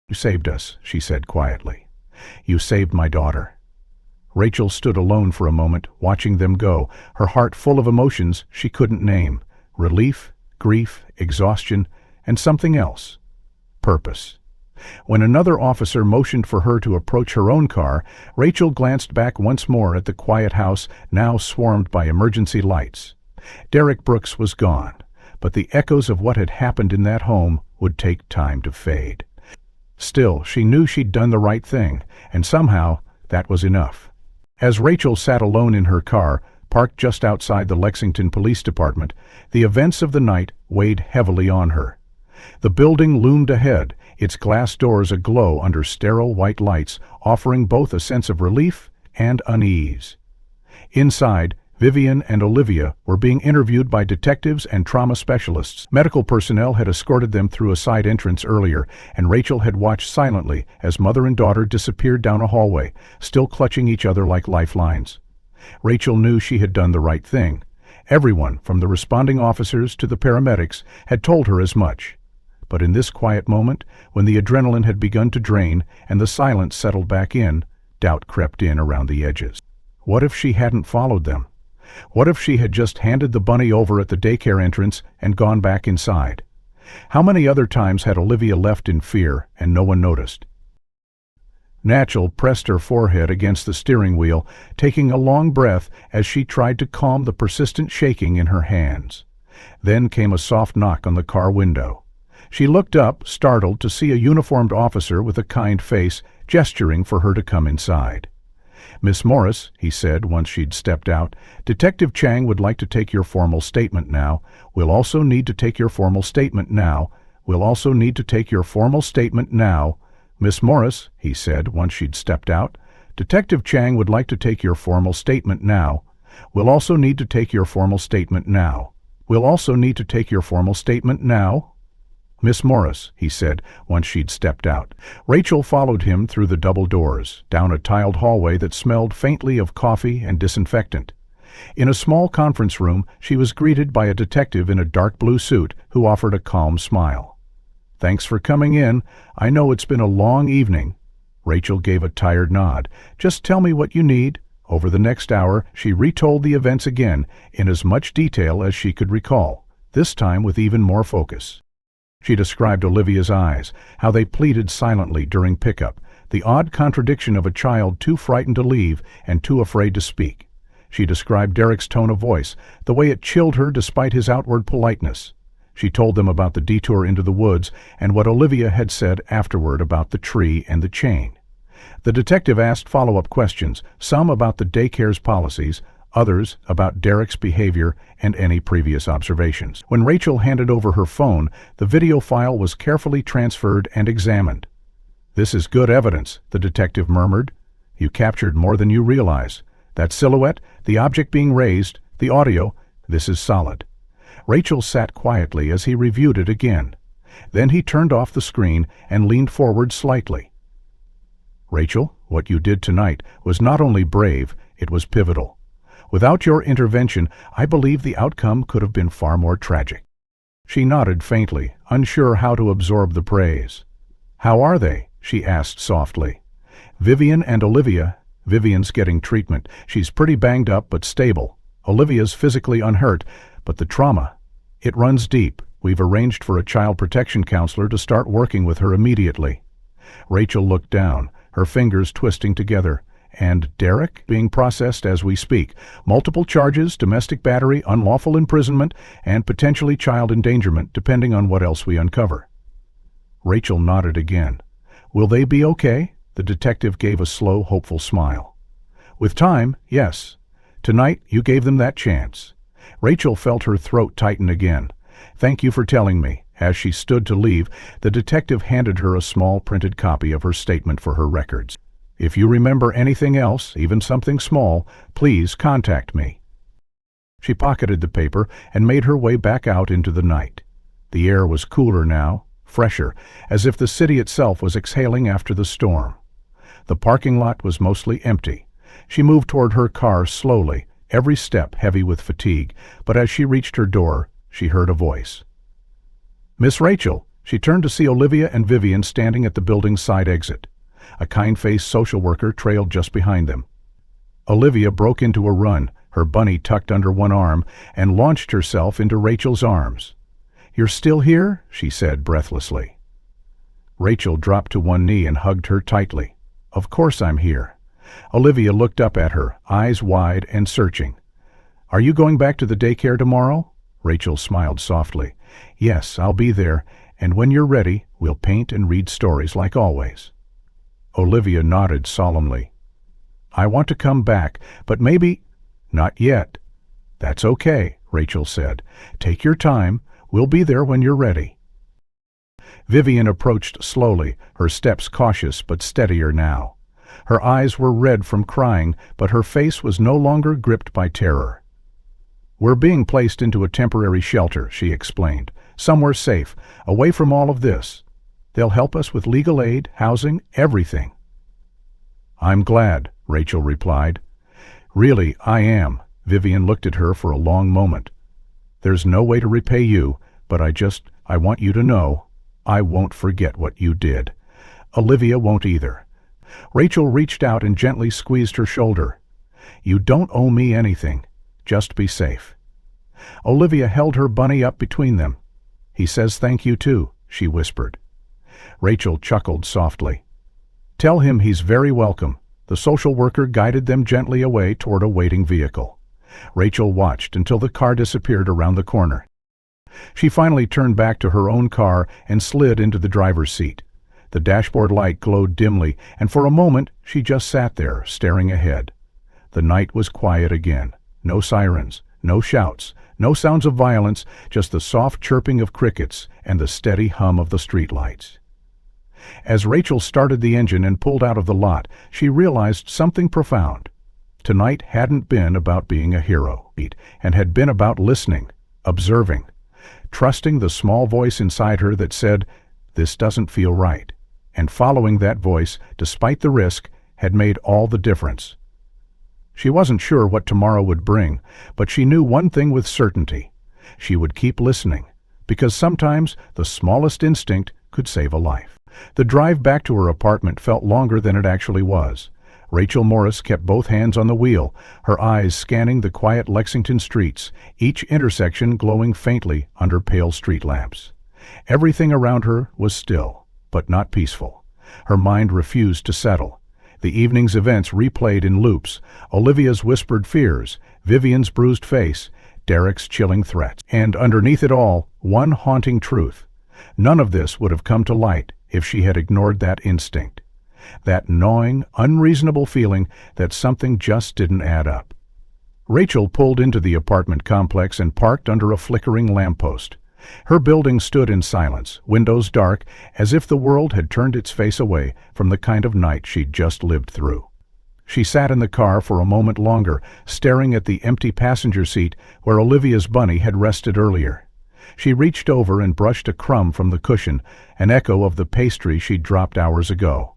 You saved us, she said quietly. You saved my daughter. Rachel stood alone for a moment, watching them go, her heart full of emotions she couldn't name. Relief, grief, exhaustion, and something else. Purpose. When another officer motioned for her to approach her own car, Rachel glanced back once more at the quiet house, now swarmed by emergency lights. Derek Brooks was gone, but the echoes of what had happened in that home would take time to fade. Still, she knew she'd done the right thing, and somehow that was enough. As Rachel sat alone in her car, parked just outside the Lexington Police Department, the events of the night weighed heavily on her. The building loomed ahead, its glass doors aglow under sterile white lights, offering both a sense of relief and unease. Inside, Vivian and Olivia were being interviewed by detectives and trauma specialists. Medical personnel had escorted them through a side entrance earlier, and Rachel had watched silently as mother and daughter disappeared down a hallway, still clutching each other like lifelines. Rachel knew she had done the right thing. Everyone, from the responding officers to the paramedics, had told her as much. But in this quiet moment, when the adrenaline had begun to drain and the silence settled back in, doubt crept in around the edges. What if she hadn't followed them? What if she had just handed the bunny over at the daycare entrance and gone back inside? How many other times had Olivia left in fear and no one noticed? Rachel pressed her forehead against the steering wheel, taking a long breath as she tried to calm the persistent shaking in her hands. Then came a soft knock on the car window. She looked up, startled, to see a uniformed officer with a kind face gesturing for her to come inside. Miss Morris, he said once she'd stepped out, Detective Chang would like to take your formal statement now. We'll also need to take your formal statement now. We'll also need to take your formal statement now. Miss Morris, he said once she'd stepped out, Detective Chang would like to take your formal statement now. We'll also need to take your formal statement now. We'll also need to take your formal statement now. "Miss Morris," he said once she'd stepped out. Rachel followed him through the double doors, down a tiled hallway that smelled faintly of coffee and disinfectant. In a small conference room, she was greeted by a detective in a dark blue suit who offered a calm smile. "Thanks for coming in. I know it's been a long evening." Rachel gave a tired nod. "Just tell me what you need." Over the next hour, she retold the events again, in as much detail as she could recall, this time with even more focus. She described Olivia's eyes, how they pleaded silently during pickup, the odd contradiction of a child too frightened to leave and too afraid to speak. She described Derek's tone of voice, the way it chilled her despite his outward politeness. She told them about the detour into the woods and what Olivia had said afterward about the tree and the chain. The detective asked follow-up questions, some about the daycare's policies, others about Derek's behavior and any previous observations. When Rachel handed over her phone, the video file was carefully transferred and examined. "This is good evidence," the detective murmured. "You captured more than you realize. That silhouette, the object being raised, the audio, this is solid." Rachel sat quietly as he reviewed it again. Then he turned off the screen and leaned forward slightly. "Rachel, what you did tonight was not only brave, it was pivotal. Without your intervention, I believe the outcome could have been far more tragic." She nodded faintly, unsure how to absorb the praise. "How are they?" she asked softly. "Vivian and Olivia. Vivian's getting treatment. She's pretty banged up but stable. Olivia's physically unhurt, but the trauma, it runs deep. We've arranged for a child protection counselor to start working with her immediately." Rachel looked down, her fingers twisting together. "And Derek being processed as we speak. Multiple charges, domestic battery, unlawful imprisonment, and potentially child endangerment, depending on what else we uncover." Rachel nodded again. "Will they be okay?" The detective gave a slow, hopeful smile. "With time, yes. Tonight, you gave them that chance." Rachel felt her throat tighten again. "Thank you for telling me." As she stood to leave, the detective handed her a small printed copy of her statement for her records. "If you remember anything else, even something small, please contact me." She pocketed the paper and made her way back out into the night. The air was cooler now, fresher, as if the city itself was exhaling after the storm. The parking lot was mostly empty. She moved toward her car slowly, every step heavy with fatigue, but as she reached her door, she heard a voice. "Miss Rachel." She turned to see Olivia and Vivian standing at the building's side exit. A kind-faced social worker trailed just behind them. Olivia broke into a run, her bunny tucked under one arm, and launched herself into Rachel's arms. "You're still here?" she said breathlessly. Rachel dropped to one knee and hugged her tightly. "Of course I'm here." Olivia looked up at her, eyes wide and searching. "Are you going back to the daycare tomorrow?" Rachel smiled softly. "Yes, I'll be there, and when you're ready, we'll paint and read stories like always." Olivia nodded solemnly. "I want to come back, but maybe—" "Not yet." "That's okay," Rachel said. "Take your time. We'll be there when you're ready." Vivian approached slowly, her steps cautious but steadier now. Her eyes were red from crying, but her face was no longer gripped by terror. "We're being placed into a temporary shelter," she explained. "Somewhere safe, away from all of this. They'll help us with legal aid, housing, everything." "I'm glad," Rachel replied. "Really, I am." Vivian looked at her for a long moment. "There's no way to repay you, but I want you to know, I won't forget what you did. Olivia won't either." Rachel reached out and gently squeezed her shoulder. "You don't owe me anything. Just be safe." Olivia held her bunny up between them. "He says thank you too," she whispered. Rachel chuckled softly. "Tell him he's very welcome." The social worker guided them gently away toward a waiting vehicle. Rachel watched until the car disappeared around the corner. She finally turned back to her own car and slid into the driver's seat. The dashboard light glowed dimly, and for a moment she just sat there, staring ahead. The night was quiet again. No sirens, no shouts, no sounds of violence, just the soft chirping of crickets and the steady hum of the streetlights. As Rachel started the engine and pulled out of the lot, she realized something profound. Tonight hadn't been about being a hero, and had been about listening, observing. trusting the small voice inside her that said, "This doesn't feel right." And following that voice, despite the risk, had made all the difference. She wasn't sure what tomorrow would bring, but she knew one thing with certainty. She would keep listening, because sometimes the smallest instinct could save a life. The drive back to her apartment felt longer than it actually was. Rachel Morris kept both hands on the wheel, her eyes scanning the quiet Lexington streets, each intersection glowing faintly under pale street lamps. Everything around her was still, but not peaceful. Her mind refused to settle. The evening's events replayed in loops: Olivia's whispered fears, Vivian's bruised face, Derek's chilling threats, and underneath it all, one haunting truth. None of this would have come to light if she had ignored that instinct. That gnawing, unreasonable feeling that something just didn't add up. Rachel pulled into the apartment complex and parked under a flickering lamppost. Her building stood in silence, windows dark, as if the world had turned its face away from the kind of night she'd just lived through. She sat in the car for a moment longer, staring at the empty passenger seat where Olivia's bunny had rested earlier. She reached over and brushed a crumb from the cushion, an echo of the pastry she'd dropped hours ago.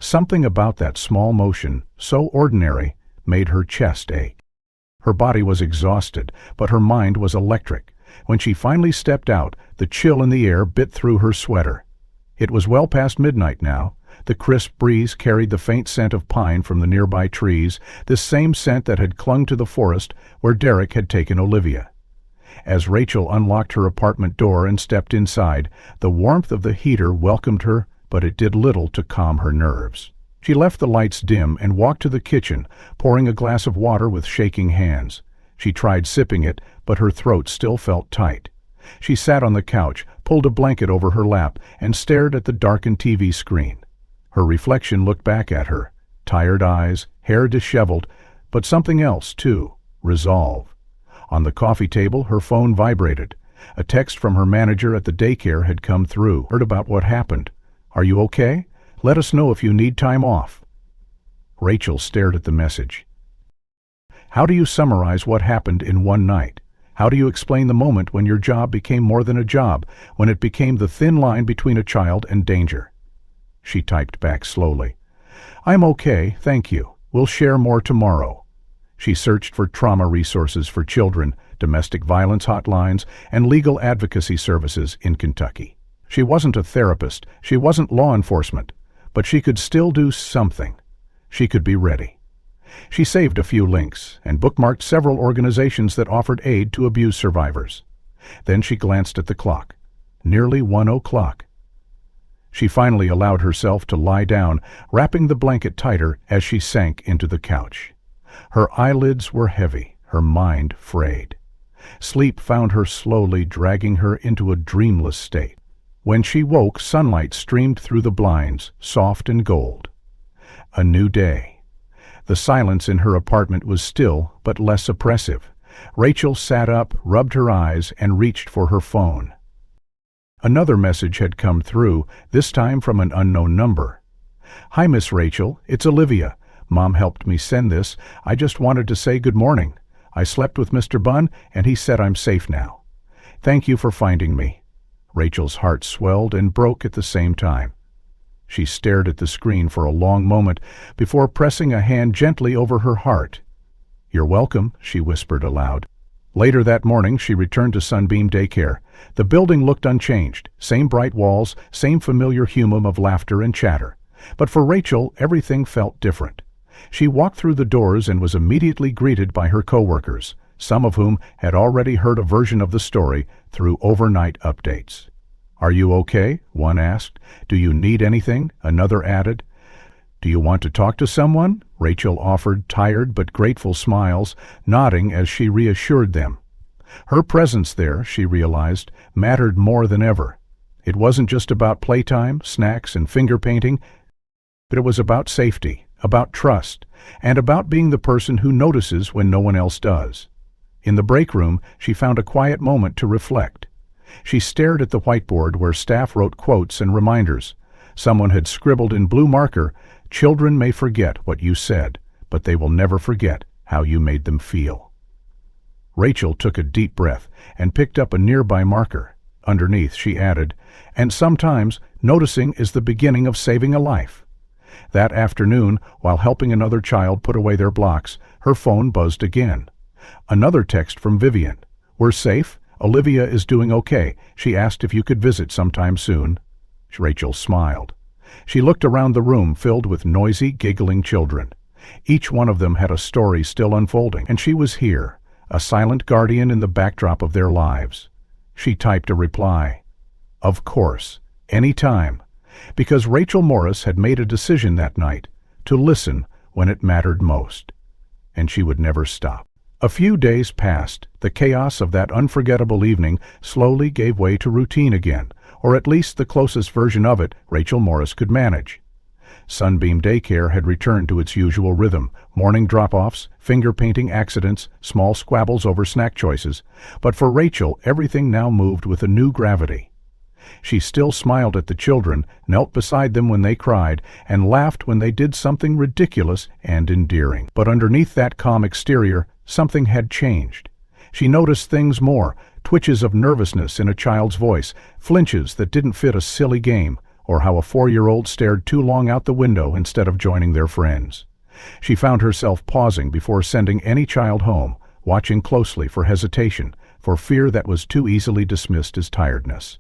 Something about that small motion, so ordinary, made her chest ache. Her body was exhausted, but her mind was electric. When she finally stepped out, the chill in the air bit through her sweater. It was well past midnight now. The crisp breeze carried the faint scent of pine from the nearby trees, this same scent that had clung to the forest where Derek had taken Olivia. As Rachel unlocked her apartment door and stepped inside, the warmth of the heater welcomed her, but it did little to calm her nerves. She left the lights dim and walked to the kitchen, pouring a glass of water with shaking hands. She tried sipping it, but her throat still felt tight. She sat on the couch, pulled a blanket over her lap, and stared at the darkened TV screen. Her reflection looked back at her, tired eyes, hair disheveled, but something else, too: resolve. On the coffee table, her phone vibrated. A text from her manager at the daycare had come through. "Heard about what happened. Are you okay? Let us know if you need time off." Rachel stared at the message. How do you summarize what happened in one night? How do you explain the moment when your job became more than a job, when it became the thin line between a child and danger? She typed back slowly. "I'm okay, thank you. We'll share more tomorrow." She searched for trauma resources for children, domestic violence hotlines, and legal advocacy services in Kentucky. She wasn't a therapist, she wasn't law enforcement, but she could still do something. She could be ready. She saved a few links and bookmarked several organizations that offered aid to abuse survivors. Then she glanced at the clock. Nearly 1:00. She finally allowed herself to lie down, wrapping the blanket tighter as she sank into the couch. Her eyelids were heavy, her mind frayed. Sleep found her slowly, dragging her into a dreamless state. When she woke, sunlight streamed through the blinds, soft and gold. A new day. The silence in her apartment was still, but less oppressive. Rachel sat up, rubbed her eyes, and reached for her phone. Another message had come through, this time from an unknown number. "Hi, Miss Rachel, it's Olivia. Mom helped me send this. I just wanted to say good morning. I slept with Mr. Bunn, and he said I'm safe now. Thank you for finding me." Rachel's heart swelled and broke at the same time. She stared at the screen for a long moment before pressing a hand gently over her heart. "You're welcome," she whispered aloud. Later that morning, she returned to Sunbeam Daycare. The building looked unchanged, same bright walls, same familiar hum of laughter and chatter. But for Rachel, everything felt different. She walked through the doors and was immediately greeted by her coworkers, some of whom had already heard a version of the story through overnight updates. "Are you okay?" one asked. "Do you need anything?" another added. "Do you want to talk to someone?" Rachel offered tired but grateful smiles, nodding as she reassured them. Her presence there, she realized, mattered more than ever. It wasn't just about playtime, snacks, and finger painting, but it was about safety, about trust, and about being the person who notices when no one else does. In the break room, she found a quiet moment to reflect. She stared at the whiteboard where staff wrote quotes and reminders. Someone had scribbled in blue marker, "Children may forget what you said, but they will never forget how you made them feel." Rachel took a deep breath and picked up a nearby marker. Underneath, she added, "And sometimes noticing is the beginning of saving a life." That afternoon, while helping another child put away their blocks, her phone buzzed again. Another text from Vivian. "We're safe. Olivia is doing okay. She asked if you could visit sometime soon." Rachel smiled. She looked around the room filled with noisy, giggling children. Each one of them had a story still unfolding, and she was here, a silent guardian in the backdrop of their lives. She typed a reply. Of course, any time, because Rachel Morris had made a decision that night to listen when it mattered most. And she would never stop. A few days passed. The chaos of that unforgettable evening slowly gave way to routine again, or at least the closest version of it Rachel Morris could manage. Sunbeam Daycare had returned to its usual rhythm, morning drop-offs, finger-painting accidents, small squabbles over snack choices, but for Rachel everything now moved with a new gravity. She still smiled at the children, knelt beside them when they cried, and laughed when they did something ridiculous and endearing. But underneath that calm exterior, something had changed. She noticed things more, twitches of nervousness in a child's voice, flinches that didn't fit a silly game, or how a 4-year-old stared too long out the window instead of joining their friends. She found herself pausing before sending any child home, watching closely for hesitation, for fear that was too easily dismissed as tiredness.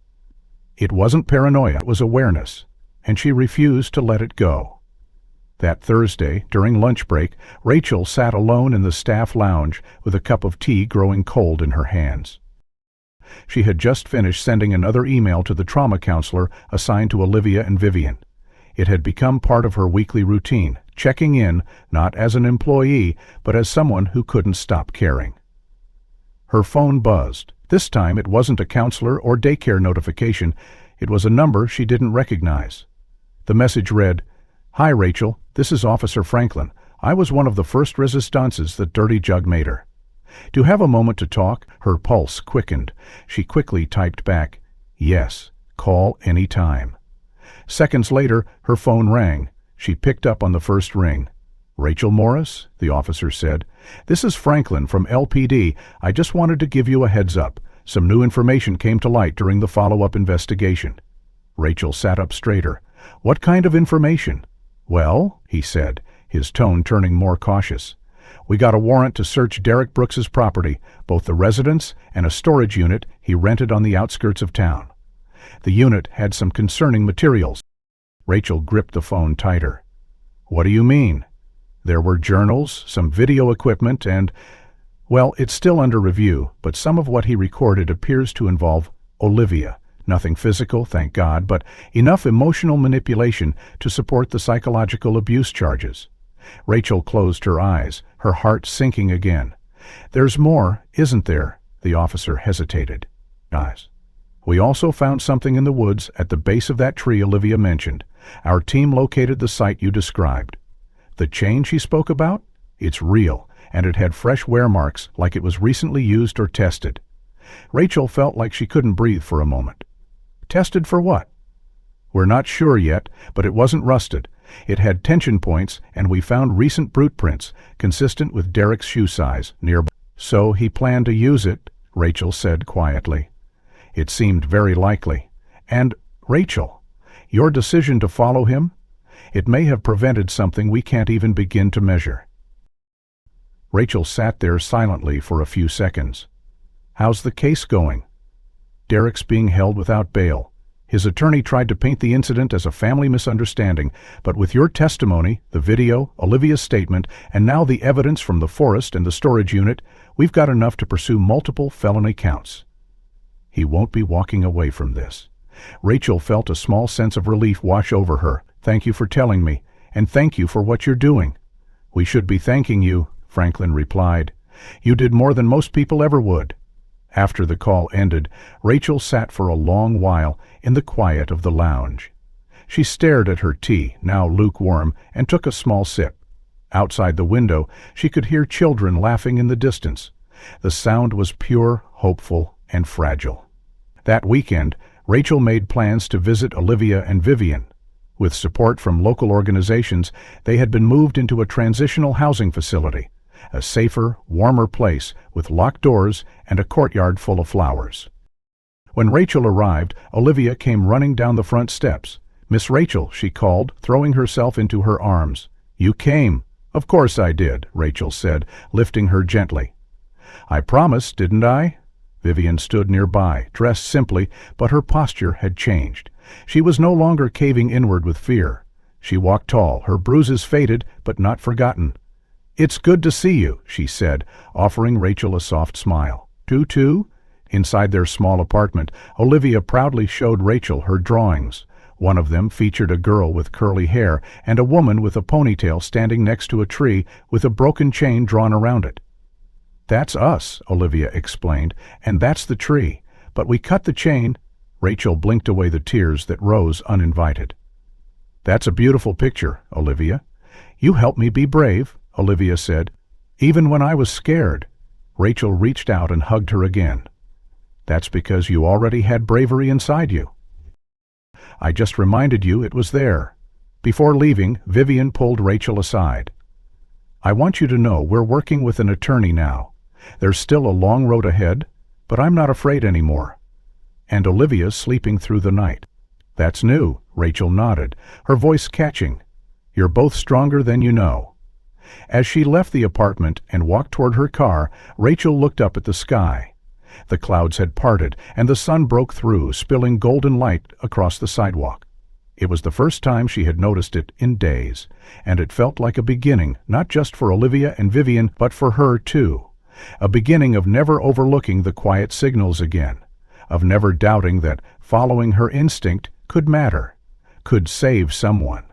It wasn't paranoia, it was awareness, and she refused to let it go. That Thursday, during lunch break, Rachel sat alone in the staff lounge with a cup of tea growing cold in her hands. She had just finished sending another email to the trauma counselor assigned to Olivia and Vivian. It had become part of her weekly routine, checking in, not as an employee, but as someone who couldn't stop caring. Her phone buzzed. This time it wasn't a counselor or daycare notification, it was a number she didn't recognize. The message read, "Hi Rachel, this is Officer Franklin. I was one of the first resistances that Dirty Jug made her. Do you have a moment to talk?" Her pulse quickened. She quickly typed back, "Yes, call any time." Seconds later, her phone rang. She picked up on the first ring. "Rachel Morris?" the officer said. "This is Franklin from LPD. I just wanted to give you a heads up. Some new information came to light during the follow-up investigation." Rachel sat up straighter. "What kind of information?" "Well," he said, his tone turning more cautious. "We got a warrant to search Derek Brooks's property, both the residence and a storage unit he rented on the outskirts of town. The unit had some concerning materials." Rachel gripped the phone tighter. "What do you mean?" "There were journals, some video equipment, and, well, it's still under review, but some of what he recorded appears to involve Olivia. Nothing physical, thank God, but enough emotional manipulation to support the psychological abuse charges." Rachel closed her eyes, her heart sinking again. "There's more, isn't there?" The officer hesitated. "Eyes. We also found something in the woods at the base of that tree Olivia mentioned. Our team located the site you described. The chain she spoke about? It's real, and it had fresh wear marks like it was recently used or tested." Rachel felt like she couldn't breathe for a moment. "Tested for what?" "We're not sure yet, but it wasn't rusted. It had tension points, and we found recent boot prints, consistent with Derek's shoe size, nearby." "So he planned to use it," Rachel said quietly. It seemed very likely. "And, Rachel, your decision to follow him? It may have prevented something we can't even begin to measure." Rachel sat there silently for a few seconds. "How's the case going?" "Derek's being held without bail. His attorney tried to paint the incident as a family misunderstanding, but with your testimony, the video, Olivia's statement, and now the evidence from the forest and the storage unit, we've got enough to pursue multiple felony counts." He won't be walking away from this. Rachel felt a small sense of relief wash over her. "Thank you for telling me, and thank you for what you're doing." "We should be thanking you," Franklin replied. "You did more than most people ever would." After the call ended, Rachel sat for a long while in the quiet of the lounge. She stared at her tea, now lukewarm, and took a small sip. Outside the window, she could hear children laughing in the distance. The sound was pure, hopeful, and fragile. That weekend, Rachel made plans to visit Olivia and Vivian. With support from local organizations, they had been moved into a transitional housing facility. A safer, warmer place with locked doors and a courtyard full of flowers. When Rachel arrived, Olivia came running down the front steps. "Miss Rachel," she called, throwing herself into her arms. "You came." "Of course I did," Rachel said, lifting her gently. "I promised, didn't I?" Vivian stood nearby, dressed simply, but her posture had changed. She was no longer caving inward with fear. She walked tall, her bruises faded, but not forgotten. "It's good to see you," she said, offering Rachel a soft smile. "Too?" Inside their small apartment, Olivia proudly showed Rachel her drawings. One of them featured a girl with curly hair and a woman with a ponytail standing next to a tree with a broken chain drawn around it. "That's us," Olivia explained, "and that's the tree. But we cut the chain." Rachel blinked away the tears that rose uninvited. "That's a beautiful picture, Olivia." "You helped me be brave," Olivia said, "even when I was scared." Rachel reached out and hugged her again. "That's because you already had bravery inside you. I just reminded you it was there." Before leaving, Vivian pulled Rachel aside. "I want you to know we're working with an attorney now. There's still a long road ahead, but I'm not afraid anymore. And Olivia's sleeping through the night." "That's new," Rachel nodded, her voice catching. "You're both stronger than you know." As she left the apartment and walked toward her car, Rachel looked up at the sky. The clouds had parted, and the sun broke through, spilling golden light across the sidewalk. It was the first time she had noticed it in days, and it felt like a beginning, not just for Olivia and Vivian, but for her too. A beginning of never overlooking the quiet signals again, of never doubting that following her instinct could matter, could save someone.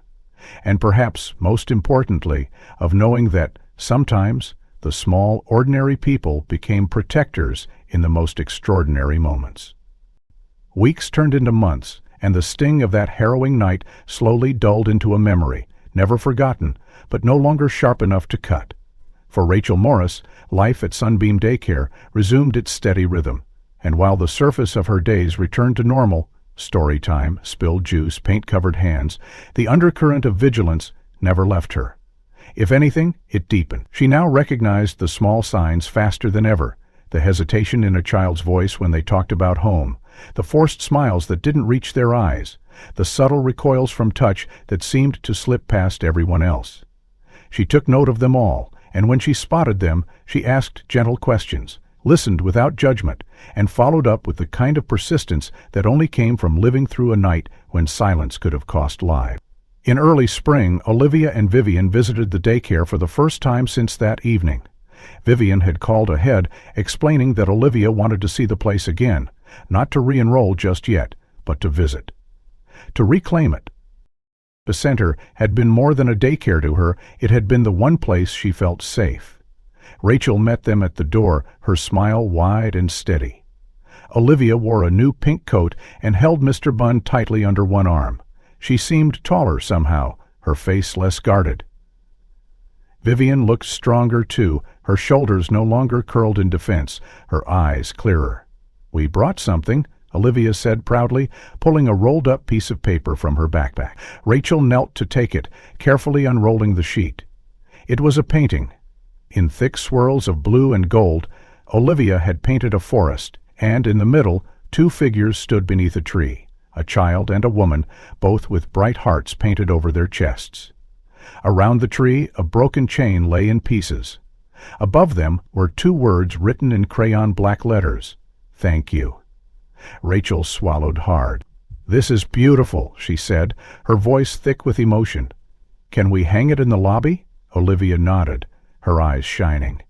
And perhaps most importantly, of knowing that sometimes the small, ordinary people became protectors in the most extraordinary moments. Weeks turned into months, and the sting of that harrowing night slowly dulled into a memory, never forgotten, but no longer sharp enough to cut. For Rachel Morris, life at Sunbeam Daycare resumed its steady rhythm, and while the surface of her days returned to normal, story time, spilled juice, paint-covered hands, the undercurrent of vigilance never left her. If anything, it deepened. She now recognized the small signs faster than ever, the hesitation in a child's voice when they talked about home, the forced smiles that didn't reach their eyes, the subtle recoils from touch that seemed to slip past everyone else. She took note of them all, and when she spotted them, she asked gentle questions, listened without judgment, and followed up with the kind of persistence that only came from living through a night when silence could have cost lives. In early spring, Olivia and Vivian visited the daycare for the first time since that evening. Vivian had called ahead, explaining that Olivia wanted to see the place again, not to re-enroll just yet, but to visit, to reclaim it. The center had been more than a daycare to her, it had been the one place she felt safe. Rachel met them at the door, her smile wide and steady. Olivia wore a new pink coat and held Mr. Bunn tightly under one arm. She seemed taller somehow, her face less guarded. Vivian looked stronger too, her shoulders no longer curled in defense, her eyes clearer. "We brought something," Olivia said proudly, pulling a rolled-up piece of paper from her backpack. Rachel knelt to take it, carefully unrolling the sheet. It was a painting. In thick swirls of blue and gold, Olivia had painted a forest, and in the middle, two figures stood beneath a tree, a child and a woman, both with bright hearts painted over their chests. Around the tree, a broken chain lay in pieces. Above them were two words written in crayon black letters, "Thank you." Rachel swallowed hard. "This is beautiful," she said, her voice thick with emotion. "Can we hang it in the lobby?" Olivia nodded, her eyes shining.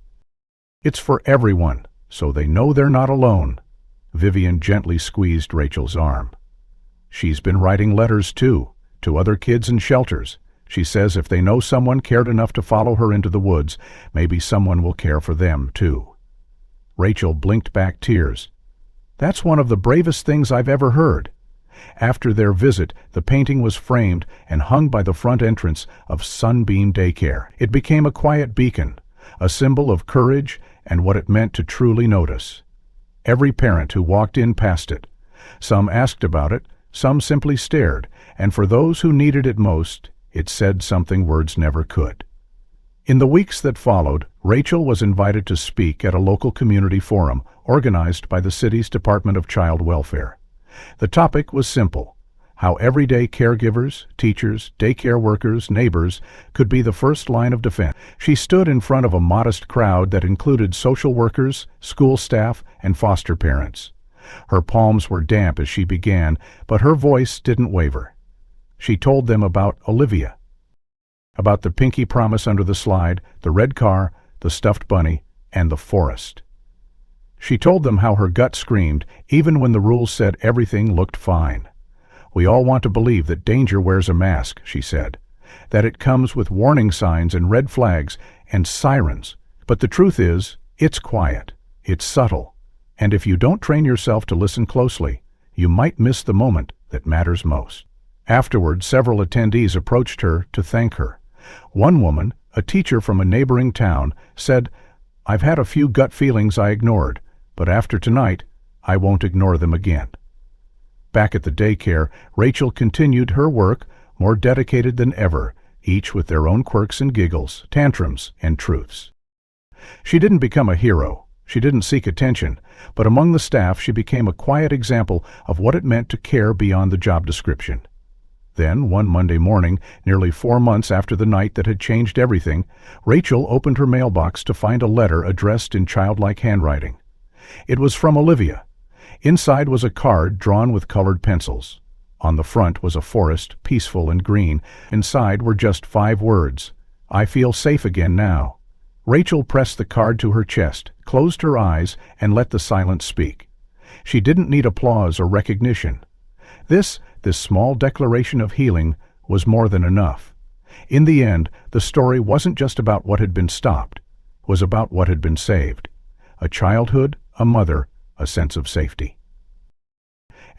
"It's for everyone, so they know they're not alone." Vivian gently squeezed Rachel's arm. "She's been writing letters too, to other kids in shelters. She says if they know someone cared enough to follow her into the woods, maybe someone will care for them too." Rachel blinked back tears. "That's one of the bravest things I've ever heard." After their visit, the painting was framed and hung by the front entrance of Sunbeam Daycare. It became a quiet beacon, a symbol of courage and what it meant to truly notice. Every parent who walked in passed it. Some asked about it, some simply stared, and for those who needed it most, it said something words never could. In the weeks that followed, Rachel was invited to speak at a local community forum organized by the city's Department of Child Welfare. The topic was simple: how everyday caregivers, teachers, daycare workers, neighbors could be the first line of defense. She stood in front of a modest crowd that included social workers, school staff, and foster parents. Her palms were damp as she began, but her voice didn't waver. She told them about Olivia, about the pinky promise under the slide, the red car, the stuffed bunny, and the forest. She told them how her gut screamed, even when the rules said everything looked fine. "We all want to believe that danger wears a mask," she said, "that it comes with warning signs and red flags and sirens. But the truth is, it's quiet, it's subtle, and if you don't train yourself to listen closely, you might miss the moment that matters most." Afterward, several attendees approached her to thank her. One woman, a teacher from a neighboring town, said, "I've had a few gut feelings I ignored, but after tonight, I won't ignore them again." Back at the daycare, Rachel continued her work, more dedicated than ever, each with their own quirks and giggles, tantrums and truths. She didn't become a hero. She didn't seek attention, but among the staff she became a quiet example of what it meant to care beyond the job description. Then, one Monday morning, nearly 4 months after the night that had changed everything, Rachel opened her mailbox to find a letter addressed in childlike handwriting. It was from Olivia. Inside was a card drawn with colored pencils. On the front was a forest, peaceful and green. Inside were just 5 words: "I feel safe again now." Rachel pressed the card to her chest, closed her eyes, and let the silence speak. She didn't need applause or recognition. This small declaration of healing was more than enough. In the end, the story wasn't just about what had been stopped, it was about what had been saved. A childhood, a mother, a sense of safety.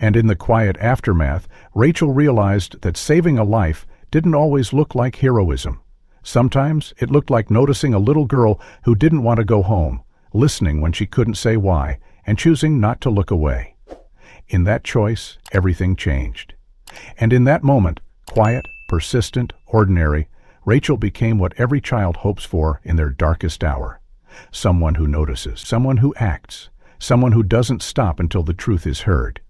And in the quiet aftermath, Rachel realized that saving a life didn't always look like heroism. Sometimes it looked like noticing a little girl who didn't want to go home, listening when she couldn't say why, and choosing not to look away. In that choice, everything changed. And in that moment, quiet, persistent, ordinary, Rachel became what every child hopes for in their darkest hour. Someone who notices, someone who acts, someone who doesn't stop until the truth is heard.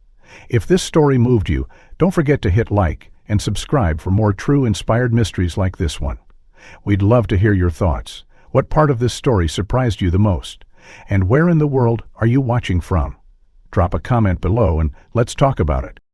If this story moved you, don't forget to hit like and subscribe for more true inspired mysteries like this one. We'd love to hear your thoughts. What part of this story surprised you the most? And where in the world are you watching from? Drop a comment below and let's talk about it.